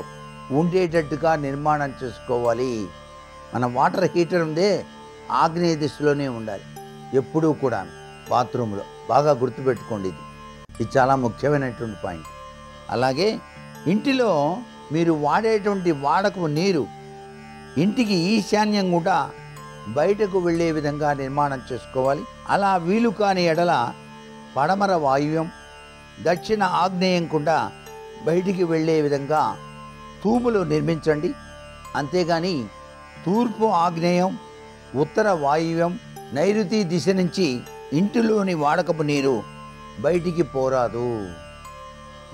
ఉండేటట్టుగా నిర్మాణం చేసుకోవాలి. మన వాటర్ హీటర్ ఉందే ఆగ్నేయ దిశలోనే ఉండాలి ఎప్పుడూ కూడా బాత్రూంలో. బాగా గుర్తుపెట్టుకోండి, ఇది చాలా ముఖ్యమైనటువంటి పాయింట్. అలాగే ఇంటిలో మీరు వాడేటువంటి వాడకు నీరు ఇంటికి ఈశాన్యం కూడా బయటకు వెళ్ళే విధంగా నిర్మాణం చేసుకోవాలి. అలా వీలు కాని ఎడల పడమర వాయువ్యం, దక్షిణ ఆగ్నేయం గుండా బయటికి వెళ్ళే విధంగా తూములు నిర్మించండి. అంతేగాని తూర్పు ఆగ్నేయం, ఉత్తర వాయువ్యం, నైరుతి దిశ నుంచి ఇంటిలోని వాడకపు నీరు బయటికి పోరాదు.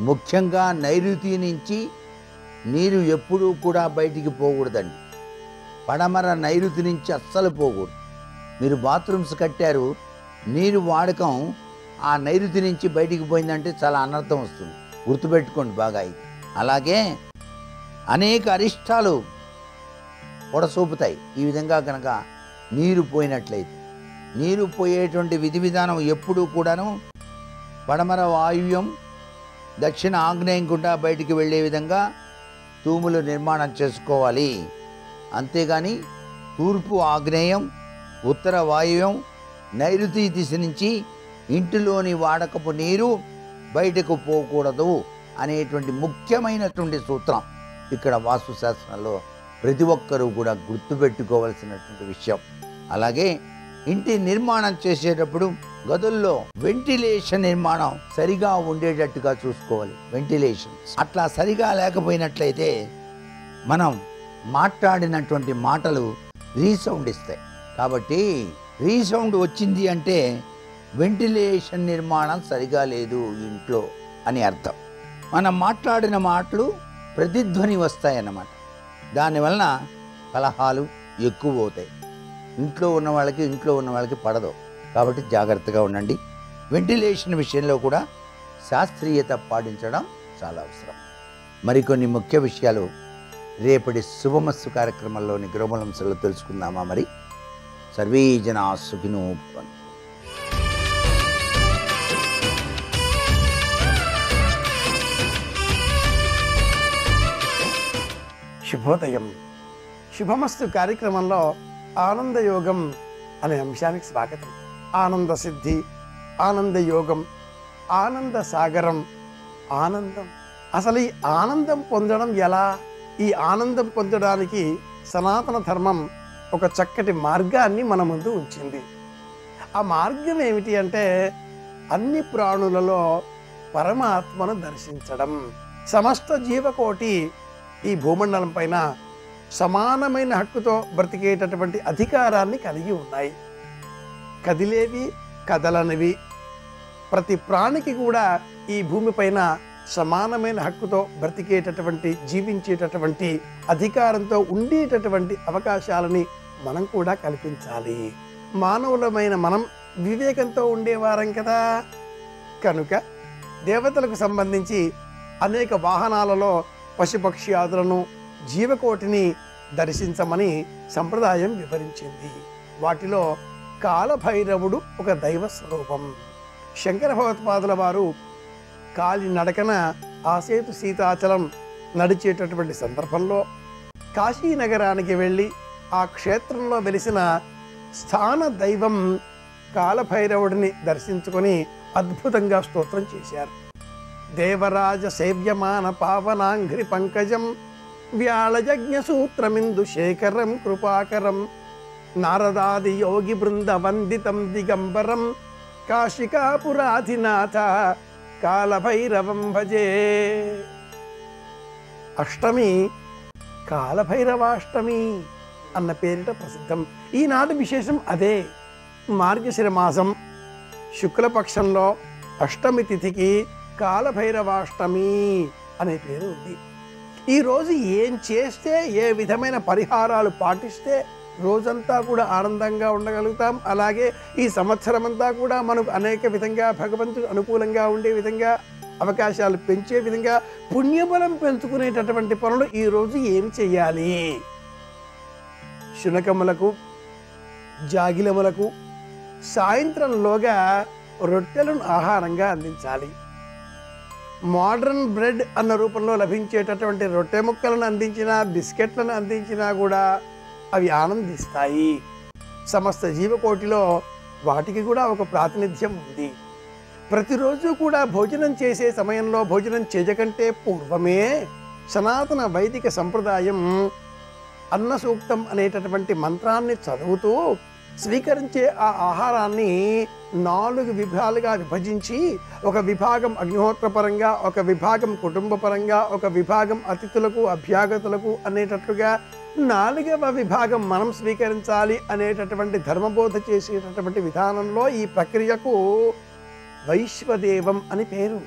ముఖ్యంగా నైరుతి నుంచి నీరు ఎప్పుడూ కూడా బయటికి పోకూడదండి. పడమర నైరుతి నుంచి అస్సలు పోకూడదు. మీరు బాత్రూమ్స్ కట్టారు, నీరు వాడకం ఆ నైరుతి నుంచి బయటికి పోయిందంటే చాలా అనర్థం వస్తుంది. గుర్తుపెట్టుకోండి బాగా ఇది. అలాగే అనేక అరిష్టాలు పొడసూపుతాయి ఈ విధంగా కనుక నీరు పోయినట్లయితే. నీరు పోయేటువంటి విధి విధానం ఎప్పుడూ కూడాను పడమర వాయువ్యం, దక్షిణ ఆగ్నేయం గుండా బయటికి వెళ్ళే విధంగా తూములు నిర్మాణం చేసుకోవాలి. అంతేగాని తూర్పు ఆగ్నేయం, ఉత్తర వాయువ్యం, నైరుతి దిశ నుంచి ఇంటిలోని వాడకపు నీరు బయటకు పోకూడదు అనేటువంటి ముఖ్యమైనటువంటి సూత్రం ఇక్కడ వాస్తుశాస్త్రంలో ప్రతి ఒక్కరూ కూడా గుర్తుపెట్టుకోవాల్సినటువంటి విషయం. అలాగే ఇంటి నిర్మాణం చేసేటప్పుడు గదుల్లో వెంటిలేషన్ నిర్మాణం సరిగా ఉండేటట్టుగా చూసుకోవాలి. వెంటిలేషన్ అట్లా సరిగా లేకపోయినట్లయితే మనం మాట్లాడినటువంటి మాటలు రీసౌండ్ ఇస్తాయి. కాబట్టి రీసౌండ్ వచ్చింది అంటే వెంటిలేషన్ నిర్మాణం సరిగా లేదు ఇంట్లో అని అర్థం. మనం మాట్లాడిన మాటలు ప్రతిధ్వని వస్తాయన్నమాట. దానివలన కలహాలు ఎక్కువ అవుతాయి. ఇంట్లో ఉన్న వాళ్ళకి పడదు. కాబట్టి జాగ్రత్తగా ఉండండి. వెంటిలేషన్ విషయంలో కూడా శాస్త్రీయత పాటించడం చాలా అవసరం. మరికొన్ని ముఖ్య విషయాలు రేపటి శుభమస్తు కార్యక్రమంలోని గృహమలంశంలో తెలుసుకుందామా? మరి సర్వే జనా సుఖినో భవంతు.
శుభోదయం. శుభమస్తు కార్యక్రమంలో ఆనందయోగం అనే అంశానికి స్వాగతం. ఆనంద సిద్ధి, ఆనంద యోగం, ఆనంద సాగరం, ఆనందం. అసలు ఈ ఆనందం పొందడం ఎలా? ఈ ఆనందం పొందడానికి సనాతన ధర్మం ఒక చక్కటి మార్గాన్ని మన ముందు ఉంచింది. ఆ మార్గం ఏమిటి అంటే అన్ని ప్రాణులలో పరమాత్మను దర్శించడం. సమస్త జీవకోటి ఈ భూమండలం పైన సమానమైన హక్కుతో బ్రతికేటటువంటి అధికారాన్ని కలిగి ఉన్నాయి. కదిలేవి, కదలనివి ప్రతి ప్రాణికి కూడా ఈ భూమిపైన సమానమైన హక్కుతో బ్రతికేటటువంటి, జీవించేటటువంటి అధికారంతో ఉండేటటువంటి అవకాశాలని మనం కూడా కల్పించాలి. మానవులమైన మనం వివేకంతో ఉండేవారం కదా. కనుక దేవతలకు సంబంధించి అనేక వాహనాలలో పశుపక్ష్యాదులను, జీవకోటిని దర్శించమని సంప్రదాయం వివరించింది. వాటిలో కాలభైరవుడు ఒక దైవ స్వరూపం. శంకర భగవత్పాదుల వారు కాలి నడకన ఆసేతు సీతాచలం నడిచేటటువంటి సందర్భంలో కాశీ నగరానికి వెళ్ళి ఆ క్షేత్రంలో వెలిసిన స్థాన దైవం కాలభైరవుడిని దర్శించుకొని అద్భుతంగా స్తోత్రం చేశారు. దేవరాజ సేవ్యమాన పావనాంఘ్రి పంకజం వ్యాళయజ్ఞ సూత్రమిందు శేఖరం కృపాకరం నారదాది యోగి బృంద వందితం దిగంబరం కాశికాపురాధినాథ కాలభైరవం భజే. అష్టమి కాలభైరవాష్టమి అన్న పేరిట ప్రసిద్ధం. ఈనాటి విశేషం అదే. మార్గశిర మాసం శుక్లపక్షంలో అష్టమి తిథికి కాలభైరవాష్టమి అనే పేరు ఉంది. ఈరోజు ఏం చేస్తే, ఏ విధమైన పరిహారాలు పాటిస్తే రోజంతా కూడా ఆనందంగా ఉండగలుగుతాం. అలాగే ఈ సంవత్సరం అంతా కూడా మనకు అనేక విధంగా భగవంతుడు అనుకూలంగా ఉండే విధంగా, అవకాశాలు పెంచే విధంగా, పుణ్యబలం పెంచుకునేటటువంటి పనులు ఈరోజు ఏం చెయ్యాలి? శునకములకు, జాగిలములకు సాయంత్రంలోగా రొట్టెలను ఆహారంగా అందించాలి. మోడర్న్ బ్రెడ్ అన్న రూపంలో లభించేటటువంటి రొట్టె ముక్కలను అందించినా, బిస్కెట్లను అందించినా కూడా అవి ఆనందిస్తాయి. సమస్త జీవకోటిలో వాటికి కూడా ఒక ప్రాతినిధ్యం ఉంది. ప్రతిరోజు కూడా భోజనం చేసే సమయంలో, భోజనం చేయకంటే పూర్వమే సనాతన వైదిక సంప్రదాయం అన్న సూక్తం అనేటటువంటి మంత్రాన్ని చదువుతూ స్వీకరించే ఆ ఆహారాన్ని 4 విభాగాలుగా విభజించి, ఒక విభాగం అగ్నిహోత్రపరంగా, ఒక విభాగం కుటుంబపరంగా, ఒక విభాగం అతిథులకు అభ్యాగతులకు అనేటట్లుగా 4వ విభాగం మనం స్వీకరించాలి అనేటటువంటి ధర్మబోధ చేసేటటువంటి విధానంలో ఈ ప్రక్రియకు వైశ్వదేవం అని పేరు.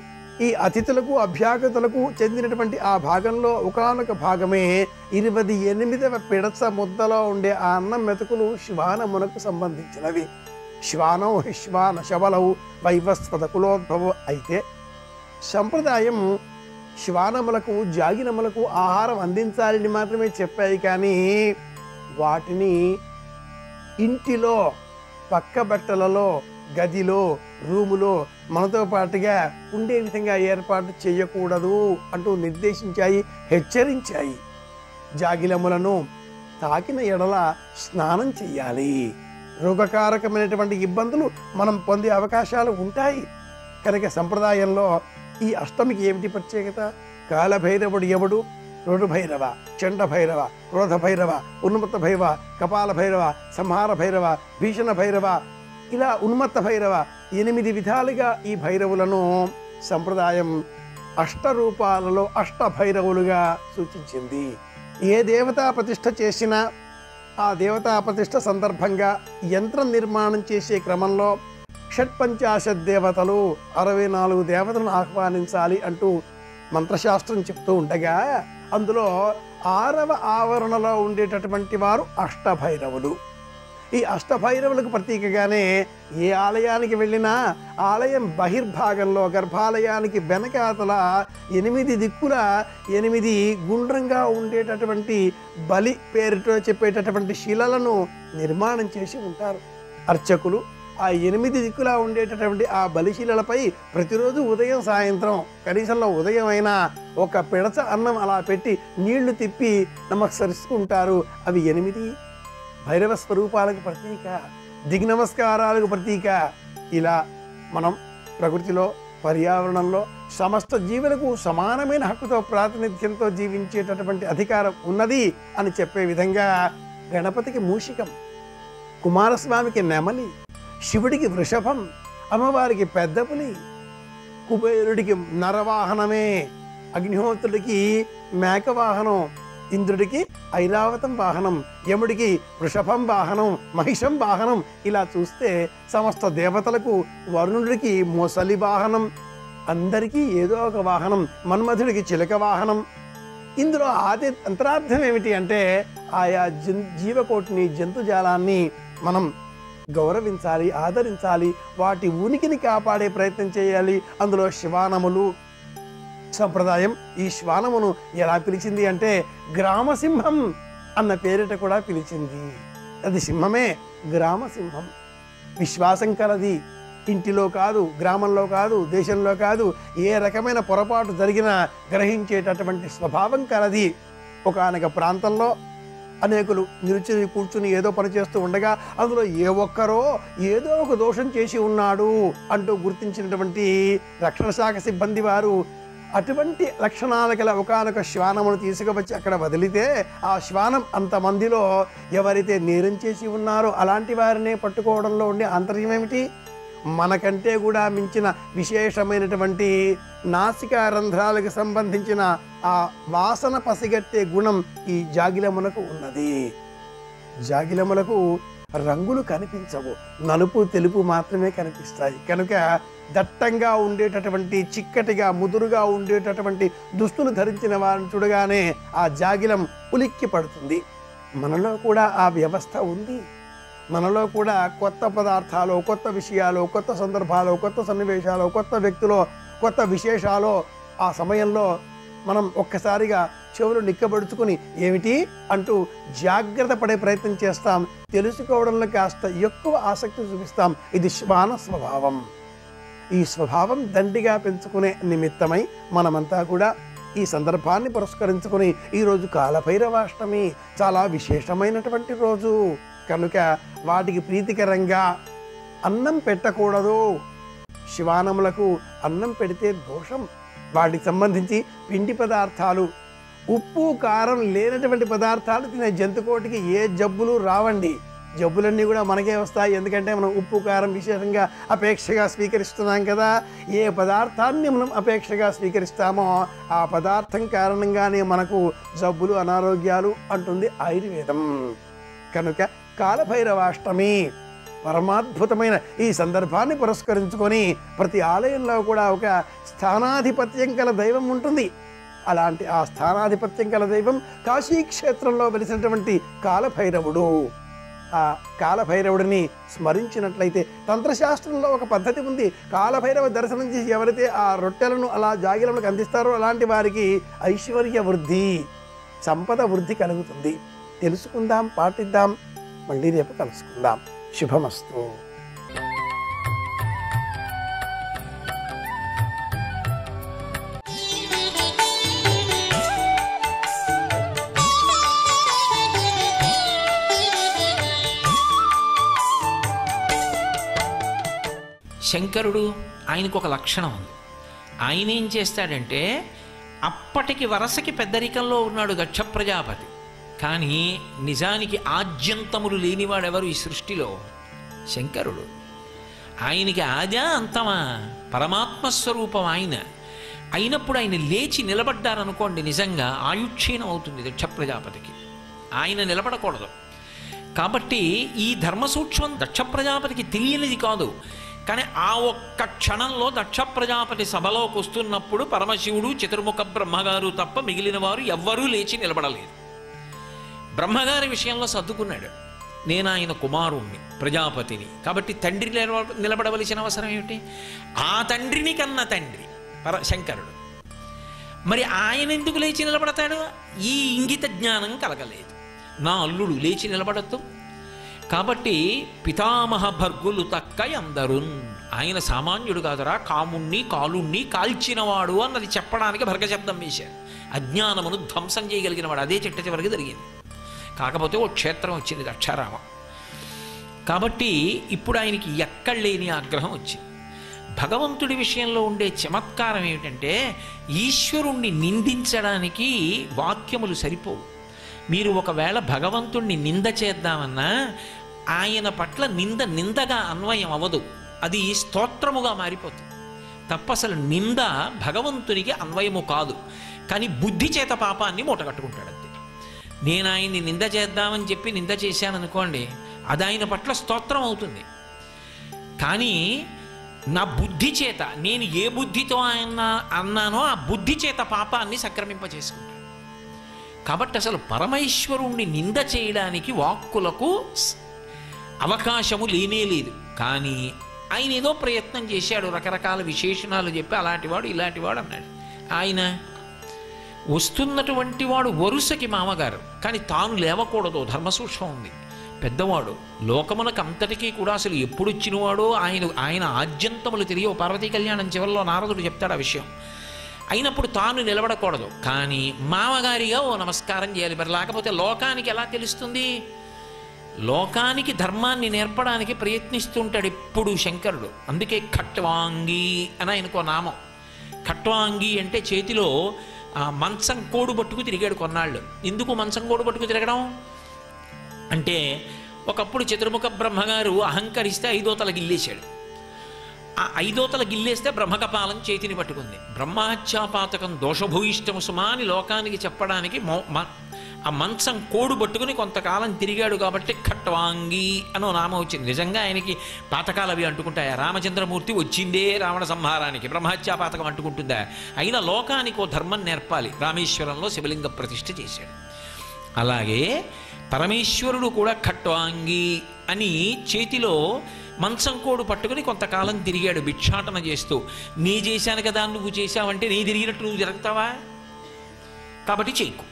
ఈ అతిథులకు అభ్యాగతులకు చెందినటువంటి ఆ భాగంలో ఒకానొక భాగమే 28వ పిడచ ముద్దలో ఉండే ఆ అన్నం మెతుకులు శ్వానమునకు సంబంధించినవి. శ్వానం హిశ్వాన శవలవు వైవస్వత కులోద్భవం. అయితే సంప్రదాయం శ్వానములకు జాగినములకు ఆహారం అందించాలని మాత్రమే చెప్పాయి, కానీ వాటిని ఇంటిలో పక్క బట్టలలో గదిలో రూములో మనతో పాటుగా ఉండే విధంగా ఏర్పాటు చేయకూడదు అంటూ నిర్దేశించాయి, హెచ్చరించాయి. జాగిలములను తాకిన ఎడల స్నానం చెయ్యాలి. రోగకారకమైనటువంటి ఇబ్బందులు మనం పొందే అవకాశాలు ఉంటాయి. కనుక సంప్రదాయంలో ఈ అష్టమికి ఏమిటి ప్రత్యేకత? కాలభైరవుడు ఎవడు? రుణభైరవ, చండ భైరవ, క్రోధ భైరవ, ఉన్మత్త భైరవ, కపాల భైరవ, సంహార భైరవ, భీషణ భైరవ, ఇలా ఉన్మత్త భైరవ 8 విధాలుగా ఈ భైరవులను సంప్రదాయం అష్టరూపాలలో అష్టభైరవులుగా సూచించింది. ఏ దేవతా ప్రతిష్ఠ చేసినా ఆ దేవతా ప్రతిష్ఠ సందర్భంగా యంత్ర నిర్మాణం చేసే క్రమంలో షట్పంచాశత్ దేవతలు 64 దేవతలను ఆహ్వానించాలి అంటూ మంత్రశాస్త్రం చెప్తూ ఉండగా, అందులో 6వ ఆవరణలో ఉండేటటువంటి వారు అష్టభైరవులు. ఈ అష్టభైరవులకు ప్రతీకగానే ఏ ఆలయానికి వెళ్ళినా ఆలయం బహిర్భాగంలో గర్భాలయానికి వెనకాతల 8 దిక్కుల 8 గుండ్రంగా ఉండేటటువంటి బలి పేరుతో చెప్పేటటువంటి శిలలను నిర్మాణం చేసి ఉంటారు అర్చకులు. ఆ 8 దిక్కులా ఉండేటటువంటి ఆ బలిశిలలపై ప్రతిరోజు ఉదయం సాయంత్రం కనీసంలో ఉదయం అయినా ఒక పిడచ అన్నం అలా పెట్టి నీళ్లు తిప్పి నమస్కరిస్తుంటారు. అవి 8 భైరవ స్వరూపాలకు ప్రతీక, దిగ్నమస్కారాలకు ప్రతీక. ఇలా మనం ప్రకృతిలో పర్యావరణంలో సమస్త జీవులకు సమానమైన హక్కుతో ప్రాతినిధ్యంతో జీవించేటటువంటి అధికారం ఉన్నది అని చెప్పే విధంగా గణపతికి మూషికం, కుమారస్వామికి నెమలి, శివుడికి వృషభం, అమ్మవారికి పెద్ద పులి, కుబేరుడికి నరవాహనమే, అగ్నిహోత్రుడికి మేకవాహనం, ఇంద్రుడికి ఐరావతం వాహనం, యముడికి వృషభం వాహనం, మహిషం వాహనం. ఇలా చూస్తే సమస్త దేవతలకు వరుణుడికి మొసలి వాహనం, అందరికీ ఏదో ఒక వాహనం, మన్మధుడికి చిలక వాహనం. ఇందులో అంతరార్థం ఏమిటి అంటే ఆయా జీవకోటిని జంతుజాలాన్ని మనం గౌరవించాలి, ఆదరించాలి, వాటి ఉనికిని కాపాడే ప్రయత్నం చేయాలి. అందులో శ్వానములు సంప్రదాయం ఈ శ్వానమును ఎలా పిలిచింది అంటే గ్రామసింహం అన్న పేరిట కూడా పిలిచింది. అది సింహమే, గ్రామసింహం. విశ్వాసం కలది. ఇంటిలో కాదు, గ్రామంలో కాదు, దేశంలో కాదు, ఏ రకమైన పొరపాటు జరిగినా గ్రహించేటటువంటి స్వభావం కలది. ఒకానొక ప్రాంతంలో అనేకులు నిరుచుని కూర్చుని ఏదో పని చేస్తూ ఉండగా అందులో ఏ ఒక్కరో ఏదో ఒక దోషం చేసి ఉన్నాడు అంటూ గుర్తించినటువంటి రక్షణ శాఖ సిబ్బంది వారు అటువంటి లక్షణాల గల ఒకానొక శ్వానమును తీసుకువచ్చి అక్కడ వదిలితే ఆ శ్వానం అంతమందిలో ఎవరైతే నేరం చేసి ఉన్నారో అలాంటి వారినే పట్టుకోవడంలో ఉండే ఆంతర్యం ఏమిటి? మనకంటే కూడా మించిన విశేషమైనటువంటి నాసికా రంధ్రాలకు సంబంధించిన ఆ వాసన పసిగట్టే గుణం ఈ జాగిలములకు ఉన్నది. జాగిలములకు రంగులు కనిపించవు, నలుపు తెలుపు మాత్రమే కనిపిస్తాయి. కనుక దట్టంగా ఉండేటటువంటి చిక్కటిగా ముదురుగా ఉండేటటువంటి దుస్తులు ధరించిన వారిని చూడగానే ఆ జాగిలం ఉలిక్కి పడుతుంది. మనలో కూడా ఆ వ్యవస్థ ఉంది. మనలో కూడా కొత్త పదార్థాలు, కొత్త విషయాలు, కొత్త సందర్భాలు, కొత్త సన్నివేశాలు, కొత్త వ్యక్తులు, కొత్త విశేషాలు ఆ సమయంలో మనం ఒక్కసారిగా చెవులు నిక్కబడుచుకుని ఏమిటి అంటూ జాగ్రత్త పడే ప్రయత్నం చేస్తాం. తెలుసుకోవడంలో కాస్త ఎక్కువ ఆసక్తి చూపిస్తాం. ఇది శ్వాన స్వభావం. ఈ స్వభావం దండిగా పెంచుకునే నిమిత్తమై మనమంతా కూడా ఈ సందర్భాన్ని పురస్కరించుకుని ఈరోజు కాలభైరవాష్టమి చాలా విశేషమైనటువంటి రోజు కనుక వాటికి ప్రీతికరంగా అన్నం పెట్టకూడదు. శివానములకు అన్నం పెడితే దోషం. వాటికి సంబంధించి పిండి పదార్థాలు, ఉప్పు కారం లేనటువంటి పదార్థాలు తినే జంతుకోటికి ఏ జబ్బులు రావండి. జబ్బులన్నీ కూడా మనకే వస్తాయి. ఎందుకంటే మనం ఉప్పు కారం విశేషంగా అపేక్షగా స్వీకరిస్తున్నాం కదా. ఏ పదార్థాన్ని మనం అపేక్షగా స్వీకరిస్తామో ఆ పదార్థం కారణంగానే మనకు జబ్బులు అనారోగ్యాలు అంటుంది ఆయుర్వేదం. కనుక కాలభైరవాష్టమి పరమాద్భుతమైన ఈ సందర్భాన్ని పురస్కరించుకొని ప్రతి ఆలయంలో కూడా ఒక స్థానాధిపత్యం గల దైవం ఉంటుంది. అలాంటి ఆ స్థానాధిపత్యం గల దైవం కాశీక్షేత్రంలో వెలిసినటువంటి కాలభైరవుడు. ఆ కాలభైరవుడిని స్మరించినట్లయితే తంత్రశాస్త్రంలో ఒక పద్ధతి ఉంది. కాలభైరవ దర్శనం చేసి ఎవరైతే ఆ రొట్టెలను అలా జాగిలములకు అందిస్తారో అలాంటి వారికి ఐశ్వర్య వృద్ధి, సంపద వృద్ధి కలుగుతుంది. తెలుసుకుందాం, పాటిద్దాం. మళ్ళీ రేపు కలుసుకుందాం. శుభమస్తు.
శంకరుడు ఆయనకు ఒక లక్షణం ఉంది. ఆయన ఏం చేస్తాడంటే అప్పటికి వరసకి పెద్దరికంలో ఉన్నాడు దక్ష ప్రజాపతి, కానీ నిజానికి ఆద్యంతములు లేనివాడెవరు ఈ సృష్టిలో? శంకరుడు. ఆయనకి ఆద్యా అంతమా పరమాత్మ స్వరూపం ఆయన అయినప్పుడు ఆయన లేచి నిలబడ్డారనుకోండి, నిజంగా ఆయుక్షీణం అవుతుంది దక్ష ప్రజాపతికి. ఆయన నిలబడకూడదు. కాబట్టి ఈ ధర్మసూక్ష్మం దక్ష ప్రజాపతికి తెలియనిది కాదు. కానీ ఆ ఒక్క క్షణంలో దక్ష ప్రజాపతి సభలోకి వస్తున్నప్పుడు పరమశివుడు, చతుర్ముఖ బ్రహ్మగారు తప్ప మిగిలిన వారు ఎవ్వరూ లేచి నిలబడలేదు. బ్రహ్మగారి విషయంలో సర్దుకున్నాడు. నేను ఆయన కుమారుణ్ణి, ప్రజాపతిని, కాబట్టి తండ్రి నిలబడవలసిన అవసరం ఏమిటి? ఆ తండ్రిని కన్న తండ్రి శంకరుడు. మరి ఆయన ఎందుకు లేచి నిలబడతాడు? ఈ ఇంగిత జ్ఞానం కలగలేదు. నా అల్లుడు లేచి నిలబడద్దు. కాబట్టి పితామహ భర్గులు తక్క అందరు, ఆయన సామాన్యుడు కాదురా, కాముణ్ణి కాలుణ్ణి కాల్చినవాడు అన్నది చెప్పడానికి భర్గశబ్దం వేశారు. అజ్ఞానమును ధ్వంసం చేయగలిగిన వాడు. అదే చిట్ట చివరికి జరిగింది. కాకపోతే ఓ క్షేత్రం వచ్చింది దక్షారామం. కాబట్టి ఇప్పుడు ఆయనకి ఎక్కడ లేని ఆగ్రహం వచ్చింది. భగవంతుడి విషయంలో ఉండే చమత్కారం ఏమిటంటే ఈశ్వరుణ్ణి నిందించడానికి వాక్యములు సరిపోవు. మీరు ఒకవేళ భగవంతుణ్ణి నింద చేద్దామన్నా ఆయన పట్ల నిందగా అన్వయం అవ్వదు, అది స్తోత్రముగా మారిపోతుంది తప్ప అసలు నింద భగవంతునికి అన్వయము కాదు. కానీ బుద్ధి చేత పాపాన్ని మూటగట్టుకుంటాడు అంతే. నేను ఆయన్ని నింద చేద్దామని చెప్పి నింద చేశాననుకోండి, అది ఆయన పట్ల స్తోత్రం అవుతుంది. కానీ నా బుద్ధి చేత, నేను ఏ బుద్ధితో ఆయన అన్నానో ఆ బుద్ధి చేత పాపాన్ని సంక్రమింపచేసుకుంటాను. కాబట్టి అసలు పరమేశ్వరుణ్ణి నింద చేయడానికి వాక్కులకు అవకాశము లేనేలేదు. కానీ ఆయన ఏదో ప్రయత్నం చేశాడు, రకరకాల విశేషణాలు చెప్పి అలాంటివాడు ఇలాంటివాడు అన్నాడు. ఆయన వస్తున్నటువంటి వాడు వరుసకి మామగారు, కానీ తాను లేవకూడదు. ధర్మసూక్ష్మం ఉంది. పెద్దవాడు, లోకమునకు అంతటికీ కూడా అసలు ఎప్పుడు వచ్చినవాడో ఆయన ఆద్యంతములు తెలియవు. పార్వతీ కళ్యాణం చివరిలో నారదుడు చెప్తాడు ఆ విషయం. అయినప్పుడు తాను నిలబడకూడదు, కానీ మామగారిగా ఓ నమస్కారం చేయాలి. మరి లేకపోతే లోకానికి ఎలా తెలుస్తుంది? లోకానికి ధర్మాన్ని నేర్పడానికి ప్రయత్నిస్తుంటాడు ఎప్పుడు శంకరుడు. అందుకే ఖట్వాంగి అని ఆయనకో నామం. ఖట్వాంగి అంటే చేతిలో మంచం కోడు పట్టుకు తిరిగాడు కొన్నాళ్ళు. ఎందుకు మంచం కోడు పట్టుకు తిరగడం అంటే, ఒకప్పుడు చతుర్ముఖ బ్రహ్మగారు అహంకరిస్తే 5వ తల గిల్లేశాడు. ఆ 5వ తల గిల్లేస్తే బ్రహ్మకపాలం చేతిని పట్టుకుంది. బ్రహ్మహత్యాపాతకం దోషభూయిష్టము సుమా అని లోకానికి చెప్పడానికి ఆ మంచం కోడు పట్టుకుని కొంతకాలం తిరిగాడు కాబట్టి ఖట్వాంగి అనో నామం వచ్చింది. నిజంగా ఆయనకి పాతకాలు అవి అంటుకుంటాయా? రామచంద్రమూర్తి వచ్చిందే రావణ సంహారానికి, బ్రహ్మహత్యాపాతకం అంటుకుంటుందా? అయినా లోకానికి ఓ ధర్మం నేర్పాలి. రామేశ్వరంలో శివలింగ ప్రతిష్ఠ చేశాడు. అలాగే పరమేశ్వరుడు కూడా ఖట్వాంగి అని చేతిలో మంచం కోడు పట్టుకుని కొంతకాలం తిరిగాడు భిక్షాటన చేస్తూ. నీ చేశాను కదా నువ్వు చేశావంటే నీ తిరిగినట్టు నువ్వు జరుగుతావా? కాబట్టి చేయకు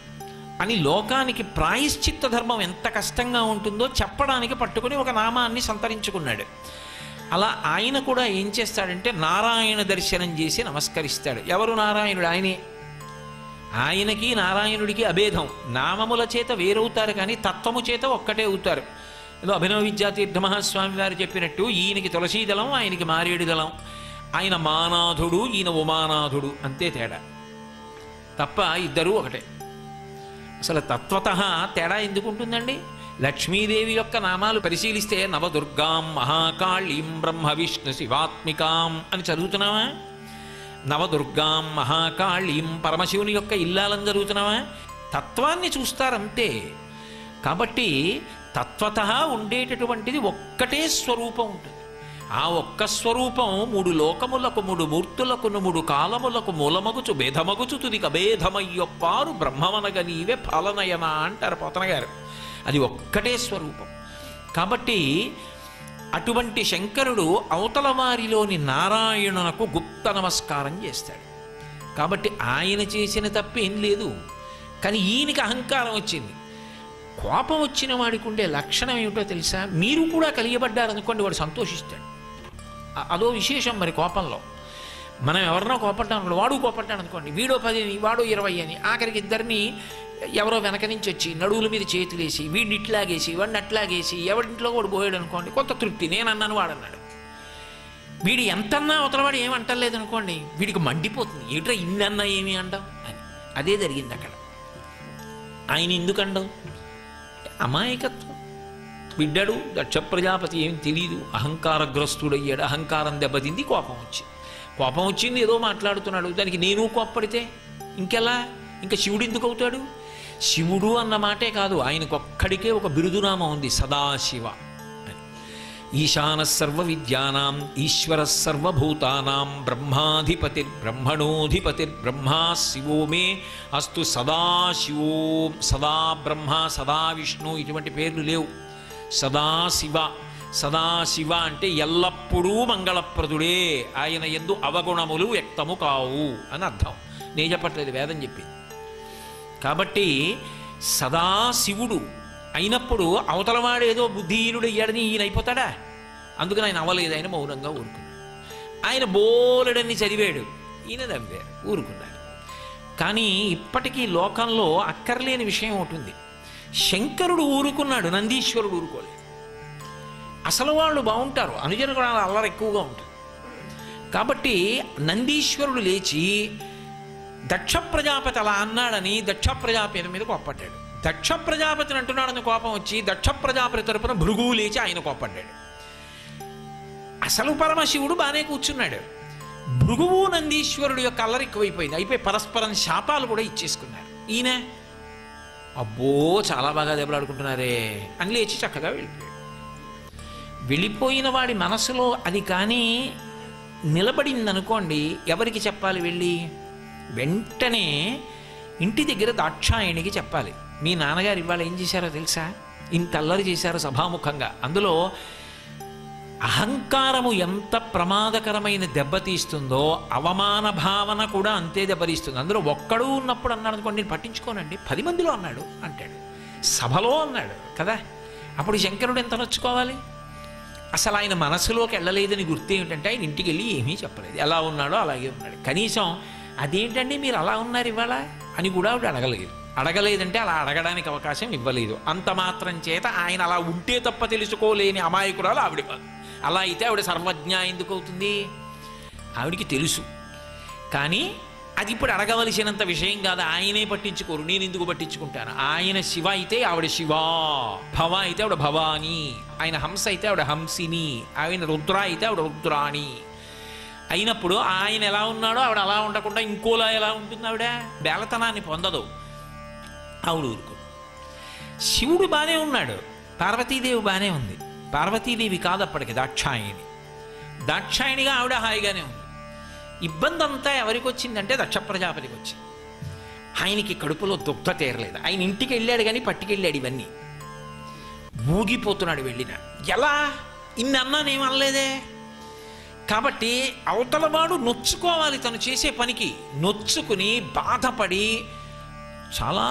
అని లోకానికి ప్రాయశ్చిత్త ధర్మం ఎంత కష్టంగా ఉంటుందో చెప్పడానికి పట్టుకుని ఒక నామాన్ని సంతరించుకున్నాడు. అలా ఆయన కూడా ఏం చేస్తాడంటే నారాయణ దర్శనం చేసి నమస్కరిస్తాడు. ఎవరు నారాయణుడు? ఆయనే. ఆయనకి నారాయణుడికి అభేదం. నామముల చేత వేరవుతారు కానీ తత్వము చేత ఒక్కటే అవుతారు. ఏదో అభినవ విద్యాతీర్థ మహాస్వామి వారు చెప్పినట్టు ఈయనకి తులసీదళం, ఆయనకి మారేడు దళం. ఆయన మానాథుడు, ఈయన ఉమానాథుడు, అంతే తేడా తప్ప ఇద్దరూ ఒకటే. అసలు తత్వత తేడా ఎందుకు ఉంటుందండి? లక్ష్మీదేవి యొక్క నామాలు పరిశీలిస్తే నవదుర్గాం మహాకాళీం బ్రహ్మ విష్ణు శివాత్మికాం అని చదువుతున్నావా? నవదుర్గాం మహాకాళీం పరమశివుని యొక్క ఇల్లాలని చదువుతున్నావా? తత్వాన్ని చూస్తారంతే. కాబట్టి తత్వతః ఉండేటటువంటిది ఒక్కటే స్వరూపం ఉంటుంది. ఆ ఒక్క స్వరూపం 3 లోకములకు 3 మూర్తులకు 3 కాలములకు మూలమగుచు భేదమగుచు తుదిక భేదమయ్యొప్పారు బ్రహ్మమనగ నీవే పాలనయన అంటారు పోతన గారు. అది ఒక్కటే స్వరూపం. కాబట్టి అటువంటి శంకరుడు అవతల వారిలోని నారాయణునకు గుప్త నమస్కారం చేస్తాడు. కాబట్టి ఆయన చేసిన తప్పేం లేదు. కానీ ఈయనకి అహంకారం వచ్చింది. కోపం వచ్చిన వాడికి ఉండే లక్షణం ఏమిటో తెలుసా? మీరు కూడా కలియబడ్డారనుకోండి, వాడు సంతోషిస్తాడు. అదో విశేషం. మరి కోపంలో మనం ఎవరినో కోపడ్డాం అనుకోండి, వాడు కోపడ్డాడు అనుకోండి, వీడో 10 అని వాడో 20 అని, ఆఖరికి ఇద్దరిని ఎవరో వెనక నుంచి వచ్చి నడువుల మీద చేతులేసి వీడిని ఇట్లాగేసి వాడిని అట్లాగేసి ఎవరింట్లో వాడు పోయాడు అనుకోండి, కొంత తృప్తి. నేనన్నాను వాడన్నాడు. వీడు ఎంతన్నా అవతలవాడు ఏమంటలేదు అనుకోండి, వీడికి మండిపోతుంది. ఏట్రా ఇన్నన్నా ఏమి అంటాం అని. అదే జరిగింది అక్కడ. ఆయన ఎందుకండం? అమాయకత్వం. బిడ్డడు దక్ష ప్రజాపతి ఏం తెలియదు, అహంకారగ్రస్తుడయ్యాడు. అహంకారం దెబ్బతింది, కోపం వచ్చింది, ఏదో మాట్లాడుతున్నాడు. దానికి నేను కోప్పడితే ఇంకెలా? ఇంకా శివుడు ఎందుకు అవుతాడు? శివుడు అన్న మాటే కాదు, ఆయనకొక్కడికే ఒక బిరుదునామం ఉంది, సదాశివ అని. ఈశాన సర్వ విద్యానాం ఈశ్వర సర్వభూతానాం బ్రహ్మాధిపతిర్బ్రహ్మణోధిపతిర్బ్రహ్మా శివో మే అస్తు సదాశివో. సదా బ్రహ్మ, సదా విష్ణు ఇటువంటి పేర్లు లేవు. సదాశివ. సదాశివ అంటే ఎల్లప్పుడూ మంగళప్రదుడే, ఆయన యందు అవగుణములు వ్యక్తము కావు అని అర్థం. నేను చెప్పట్లేదు, వేదం చెప్పింది. కాబట్టి సదాశివుడు అయినప్పుడు అవతలవాడేదో బుద్ధిహీనుడయ్యాడని ఈయన అయిపోతాడా? అందుకని ఆయన అవ్వలేదు, ఆయన మౌనంగా ఊరుకున్నాడు. ఆయన బోలెడన్ని చదివాడు, ఈయన నవ్వారు, ఊరుకున్నాడు. కానీ ఇప్పటికీ లోకంలో అక్కర్లేని విషయం ఉంటుంది. శంకరుడు ఊరుకున్నాడు, నందీశ్వరుడు ఊరుకోలేదు. అసలు వాళ్ళు బాగుంటారు, అనుజనుగుణాల అల్లరి ఎక్కువగా ఉంటుంది. కాబట్టి నందీశ్వరుడు లేచి దక్ష ప్రజాపతి అలా అన్నాడని దక్ష ప్రజాపతి మీద కోప్పడ్డాడు. దక్ష ప్రజాపతిని అంటున్నాడని కోపం వచ్చి దక్ష ప్రజాపతి తరపున భృగువు లేచి ఆయన కోప్పడ్డాడు. అసలు పరమశివుడు బాగానే కూర్చున్నాడు. భృగువు నందీశ్వరుడు యొక్క అల్లరి ఎక్కువైపోయింది. అయిపోయి పరస్పరం శాపాలు కూడా ఇచ్చేసుకున్నారు. ఈయన అబ్బో చాలా బాగా దెబ్బలాడుకుంటున్నారే అని లేచి చక్కగా వెళ్ళిపోయాడు. వెళ్ళిపోయిన వాడి మనసులో అది కానీ నిలబడిందనుకోండి, ఎవరికి చెప్పాలి? వెళ్ళి వెంటనే ఇంటి దగ్గర దాక్షాయణికి చెప్పాలి. మీ నాన్నగారు ఇవాళ ఏం చేశారో తెలుసా? ఇంత అల్లరి చేశారు సభాముఖంగా. అందులో అహంకారము ఎంత ప్రమాదకరమైన దెబ్బతీస్తుందో అవమాన భావన కూడా అంతే దెబ్బతీస్తుంది. అందులో ఒక్కడు ఉన్నప్పుడు అన్నాడు అనుకోండి, నేను పట్టించుకోనండి, 10 మందిలో అన్నాడు అంటాడు, సభలో అన్నాడు కదా. అప్పుడు శంకరుడు ఎంత నొచ్చుకోవాలి? అసలు ఆయన మనసులోకి వెళ్ళలేదని గుర్తు ఏమిటంటే ఆయన ఇంటికి వెళ్ళి ఏమీ చెప్పలేదు, ఎలా ఉన్నాడో అలాగే ఉన్నాడు. కనీసం అదేంటండి మీరు అలా ఉన్నారు ఇవాళ అని కూడా ఆవిడ అడగలేదంటే అలా అడగడానికి అవకాశం ఇవ్వలేదు. అంత మాత్రం చేత ఆయన అలా ఉంటే తప్ప తెలుసుకోలేని అమాయకురాలు ఆవిడ కాదు. అలా అయితే ఆవిడ సర్వజ్ఞ ఎందుకు అవుతుంది? ఆవిడికి తెలుసు. కానీ అది ఇప్పుడు అడగవలసినంత విషయం కాదు. ఆయనే పట్టించుకోరు, నేను ఎందుకు పట్టించుకుంటాను? ఆయన శివ అయితే ఆవిడ శివా, భవ అయితే ఆవిడ భవాని, ఆయన హంస అయితే ఆవిడ హంసిని, ఆయన రుద్ర అయితే ఆవిడ రుద్రాణి అయినప్పుడు ఆయన ఎలా ఉన్నాడో ఆవిడ అలా ఉండకుండా ఇంకోలా ఎలా ఉంటుంది? ఆవిడ బేలతనాన్ని పొందదు. ఆవిడ ఊరుకో. శివుడు బాగానే ఉన్నాడు, పార్వతీదేవి బాగానే ఉంది. పార్వతీదేవి కాదు అప్పటికి దాక్షాయణిగా ఆవిడ హాయిగానే ఉంది. ఇబ్బంది అంతా ఎవరికి వచ్చిందంటే దక్ష ప్రజాపతికి వచ్చింది. ఆయనకి కడుపులో దుగ్ధ తీరలేదు. ఆయన ఇంటికి వెళ్ళాడు కానీ పట్టుకెళ్ళాడు ఇవన్నీ. ఊగిపోతున్నాడు వెళ్ళిన. ఎలా ఇన్ని అన్నానేమనలేదే. కాబట్టి అవతలవాడు నొచ్చుకోవాలి, తను చేసే పనికి నొచ్చుకుని బాధపడి. చాలా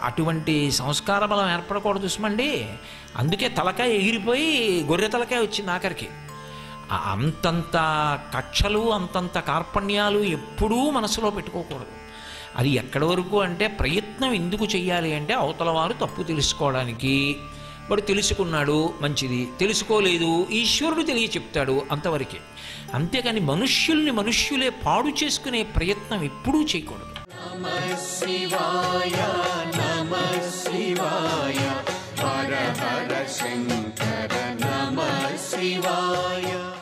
అటువంటి సంస్కార బలం ఏర్పడకూడదు సుమండి. అందుకే తలకాయ ఎగిరిపోయి గొర్రె తలకాయ వచ్చింది ఆఖరికి. అంతంత కక్షలు అంతంత కార్పణ్యాలు ఎప్పుడూ మనసులో పెట్టుకోకూడదు. అది ఎక్కడి వరకు అంటే ప్రయత్నం ఎందుకు చెయ్యాలి అంటే అవతల వారు తప్పు తెలుసుకోవడానికి. వాడు తెలుసుకున్నాడు మంచిది, తెలుసుకోలేదు ఈశ్వరుడు తెలియ చెప్తాడు, అంతవరకే. అంతేకాని మనుష్యులే పాడు చేసుకునే ప్రయత్నం ఎప్పుడూ చేయకూడదు. నమః శివాయ నమః శివాయ.
శంకర నమః శివాయ.